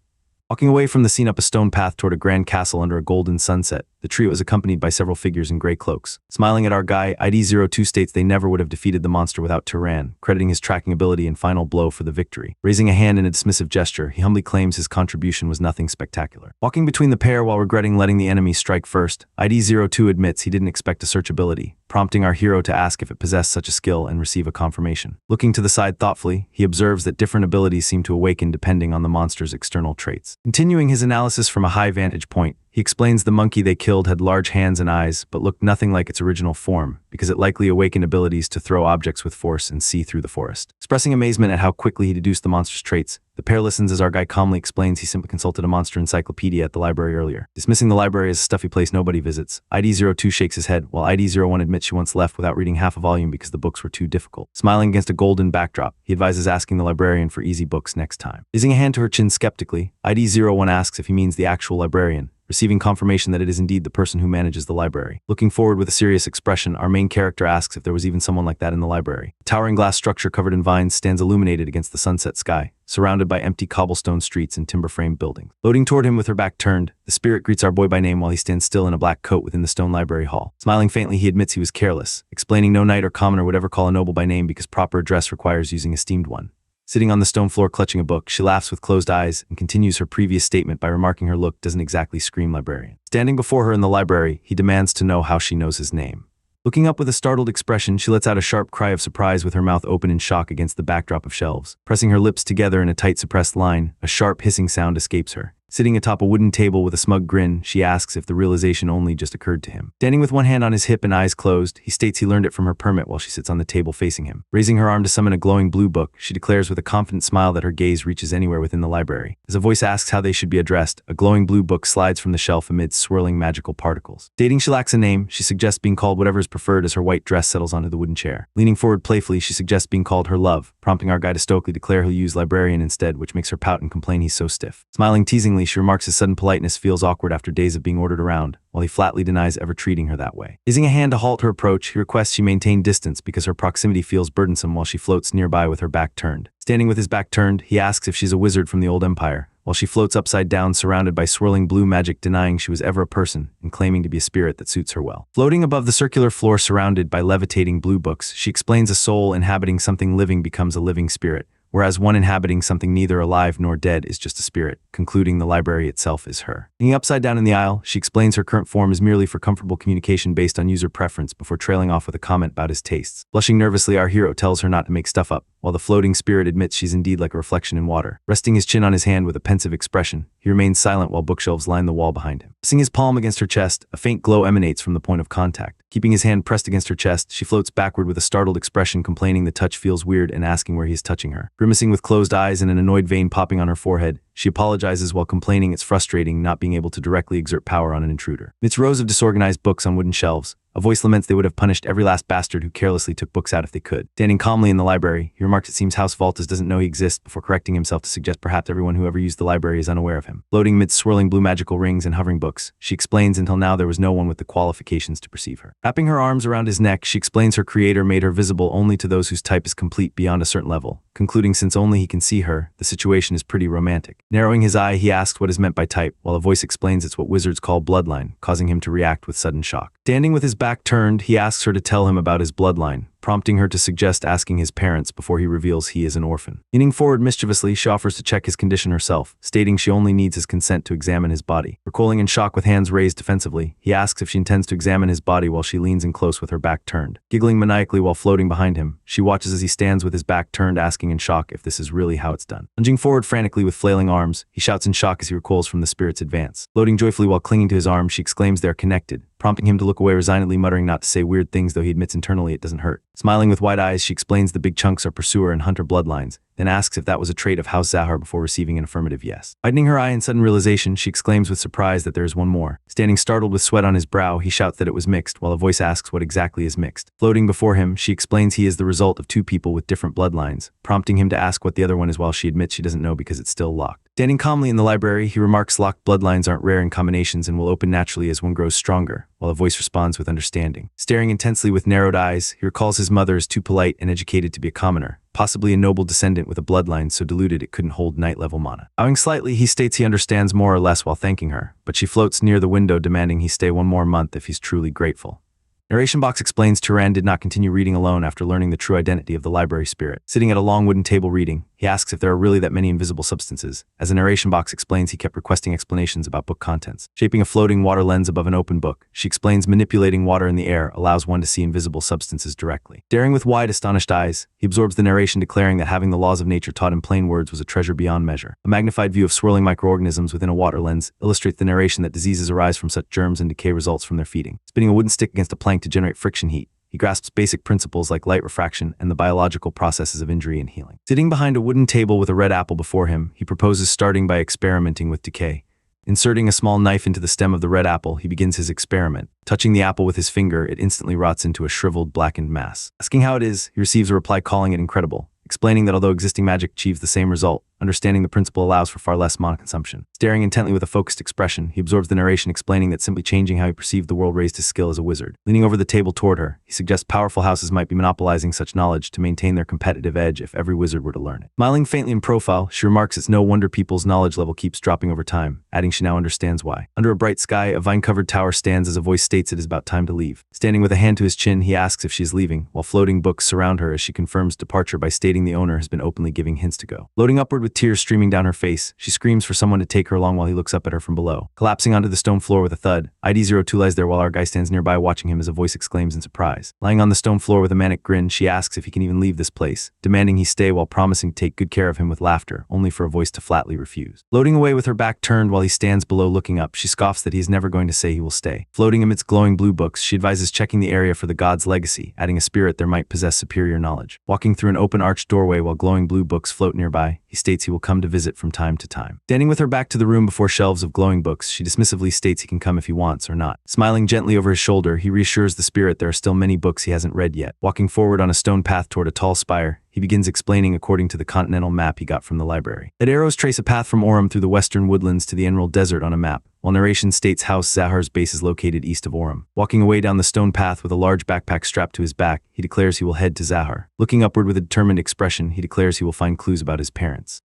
Walking away from the scene up a stone path toward a grand castle under a golden sunset, the trio is accompanied by several figures in gray cloaks. Smiling at our guy, ID-02 states they never would have defeated the monster without Turan, crediting his tracking ability and final blow for the victory. Raising a hand in a dismissive gesture, he humbly claims his contribution was nothing spectacular. Walking between the pair while regretting letting the enemy strike first, ID-02 admits he didn't expect a search ability, prompting our hero to ask if it possessed such a skill and receive a confirmation. Looking to the side thoughtfully, he observes that different abilities seem to awaken depending on the monster's external traits. Continuing his analysis from a high vantage point, he explains the monkey they killed had large hands and eyes, but looked nothing like its original form, because it likely awakened abilities to throw objects with force and see through the forest. Expressing amazement at how quickly he deduced the monster's traits, the pair listens as our guy calmly explains he simply consulted a monster encyclopedia at the library earlier. Dismissing the library as a stuffy place nobody visits, ID-02 shakes his head, while ID-01 admits she once left without reading half a volume because the books were too difficult. Smiling against a golden backdrop, he advises asking the librarian for easy books next time. Raising a hand to her chin skeptically, ID-01 asks if he means the actual librarian, receiving confirmation that it is indeed the person who manages the library. Looking forward with a serious expression, our main character asks if there was even someone like that in the library. A towering glass structure covered in vines stands illuminated against the sunset sky, surrounded by empty cobblestone streets and timber-framed buildings. Loading toward him with her back turned, the spirit greets our boy by name while he stands still in a black coat within the stone library hall. Smiling faintly, he admits he was careless, explaining no knight or commoner would ever call a noble by name because proper address requires using esteemed one. Sitting on the stone floor clutching a book, she laughs with closed eyes and continues her previous statement by remarking her look doesn't exactly scream librarian. Standing before her in the library, he demands to know how she knows his name. Looking up with a startled expression, she lets out a sharp cry of surprise with her mouth open in shock against the backdrop of shelves. Pressing her lips together in a tight suppressed line, a sharp hissing sound escapes her. Sitting atop a wooden table with a smug grin, she asks if the realization only just occurred to him. Standing with one hand on his hip and eyes closed, he states he learned it from her permit while she sits on the table facing him. Raising her arm to summon a glowing blue book, she declares with a confident smile that her gaze reaches anywhere within the library. As a voice asks how they should be addressed, a glowing blue book slides from the shelf amidst swirling magical particles. Stating she lacks a name, she suggests being called whatever is preferred as her white dress settles onto the wooden chair. Leaning forward playfully, she suggests being called her love, prompting our guy to stoically declare he'll use librarian instead, which makes her pout and complain he's so stiff. Smiling teasingly, she remarks his sudden politeness feels awkward after days of being ordered around, while he flatly denies ever treating her that way. Raising a hand to halt her approach, he requests she maintain distance because her proximity feels burdensome while she floats nearby with her back turned. Standing with his back turned, he asks if she's a wizard from the old empire, while she floats upside down surrounded by swirling blue magic, denying she was ever a person and claiming to be a spirit that suits her well. Floating above the circular floor surrounded by levitating blue books, she explains a soul inhabiting something living becomes a living spirit, whereas one inhabiting something neither alive nor dead is just a spirit, concluding the library itself is her. Hanging upside down in the aisle, she explains her current form is merely for comfortable communication based on user preference before trailing off with a comment about his tastes. Blushing nervously, our hero tells her not to make stuff up, while the floating spirit admits she's indeed like a reflection in water. Resting his chin on his hand with a pensive expression, he remains silent while bookshelves line the wall behind him. Pressing his palm against her chest, a faint glow emanates from the point of contact. Keeping his hand pressed against her chest, she floats backward with a startled expression, complaining the touch feels weird and asking where he is touching her. Grimacing with closed eyes and an annoyed vein popping on her forehead, she apologizes while complaining it's frustrating not being able to directly exert power on an intruder. Amidst rows of disorganized books on wooden shelves, a voice laments they would have punished every last bastard who carelessly took books out if they could. Standing calmly in the library, he remarks it seems House Valtas doesn't know he exists before correcting himself to suggest perhaps everyone who ever used the library is unaware of him. Floating amidst swirling blue magical rings and hovering books, she explains until now there was no one with the qualifications to perceive her. Wrapping her arms around his neck, she explains her creator made her visible only to those whose type is complete beyond a certain level, concluding since only he can see her, the situation is pretty romantic. Narrowing his eye, he asks what is meant by type, while a voice explains it's what wizards call bloodline, causing him to react with sudden shock. Standing with his back turned, he asks her to tell him about his bloodline, prompting her to suggest asking his parents before he reveals he is an orphan. Leaning forward mischievously, she offers to check his condition herself, stating she only needs his consent to examine his body. Recoiling in shock with hands raised defensively, he asks if she intends to examine his body while she leans in close with her back turned. Giggling maniacally while floating behind him, she watches as he stands with his back turned, asking in shock if this is really how it's done. Lunging forward frantically with flailing arms, he shouts in shock as he recoils from the spirit's advance. Floating joyfully while clinging to his arm, she exclaims they're connected, prompting him to look away resignedly, muttering not to say weird things though he admits internally it doesn't hurt. Smiling with wide eyes, she explains the big chunks are pursuer and hunter bloodlines, then asks if that was a trait of House Zahar before receiving an affirmative yes. Widening her eye in sudden realization, she exclaims with surprise that there is one more. Standing startled with sweat on his brow, he shouts that it was mixed, while a voice asks what exactly is mixed. Floating before him, she explains he is the result of two people with different bloodlines, prompting him to ask what the other one is while she admits she doesn't know because it's still locked. Standing calmly in the library, he remarks locked bloodlines aren't rare in combinations and will open naturally as one grows stronger, while a voice responds with understanding. Staring intensely with narrowed eyes, he recalls his mother as too polite and educated to be a commoner, possibly a noble descendant with a bloodline so diluted it couldn't hold night-level mana. Bowing slightly, he states he understands more or less while thanking her, but she floats near the window demanding he stay one more month if he's truly grateful. Narration box explains Turan did not continue reading alone after learning the true identity of the library spirit. Sitting at a long wooden table reading, he asks if there are really that many invisible substances. As the narration box explains, he kept requesting explanations about book contents. Shaping a floating water lens above an open book, she explains manipulating water in the air allows one to see invisible substances directly. Staring with wide, astonished eyes, he absorbs the narration, declaring that having the laws of nature taught in plain words was a treasure beyond measure. A magnified view of swirling microorganisms within a water lens illustrates the narration that diseases arise from such germs and decay results from their feeding. Spinning a wooden stick against a plank to generate friction heat, he grasps basic principles like light refraction and the biological processes of injury and healing. Sitting behind a wooden table with a red apple before him, he proposes starting by experimenting with decay. Inserting a small knife into the stem of the red apple, he begins his experiment. Touching the apple with his finger, it instantly rots into a shriveled, blackened mass. Asking how it is, he receives a reply calling it incredible, explaining that although existing magic achieves the same result, understanding the principle allows for far less mana consumption. Staring intently with a focused expression, he absorbs the narration, explaining that simply changing how he perceived the world raised his skill as a wizard. Leaning over the table toward her, he suggests powerful houses might be monopolizing such knowledge to maintain their competitive edge if every wizard were to learn it. Smiling faintly in profile, she remarks it's no wonder people's knowledge level keeps dropping over time, adding she now understands why. Under a bright sky, a vine-covered tower stands as a voice states it is about time to leave. Standing with a hand to his chin, he asks if she is leaving, while floating books surround her as she confirms departure by stating the owner has been openly giving hints to go. Floating upward with tears streaming down her face, she screams for someone to take her along while he looks up at her from below. Collapsing onto the stone floor with a thud, ID02 lies there while our guy stands nearby watching him as a voice exclaims in surprise. Lying on the stone floor with a manic grin, she asks if he can even leave this place, demanding he stay while promising to take good care of him with laughter, only for a voice to flatly refuse. Floating away with her back turned while he stands below looking up, she scoffs that he is never going to say he will stay. Floating amidst glowing blue books, she advises checking the area for the god's legacy, adding a spirit there might possess superior knowledge. Walking through an open arched doorway while glowing blue books float nearby, he states he will come to visit from time to time. Standing with her back to the room before shelves of glowing books, she dismissively states he can come if he wants or not. Smiling gently over his shoulder, he reassures the spirit there are still many books he hasn't read yet. Walking forward on a stone path toward a tall spire, he begins explaining according to the continental map he got from the library. That arrows trace a path from Orem through the western woodlands to the Emerald Desert on a map, while narration states House Zahar's base is located east of Orem. Walking away down the stone path with a large backpack strapped to his back, he declares he will head to Zahar. Looking upward with a determined expression, he declares he will find clues about his parents.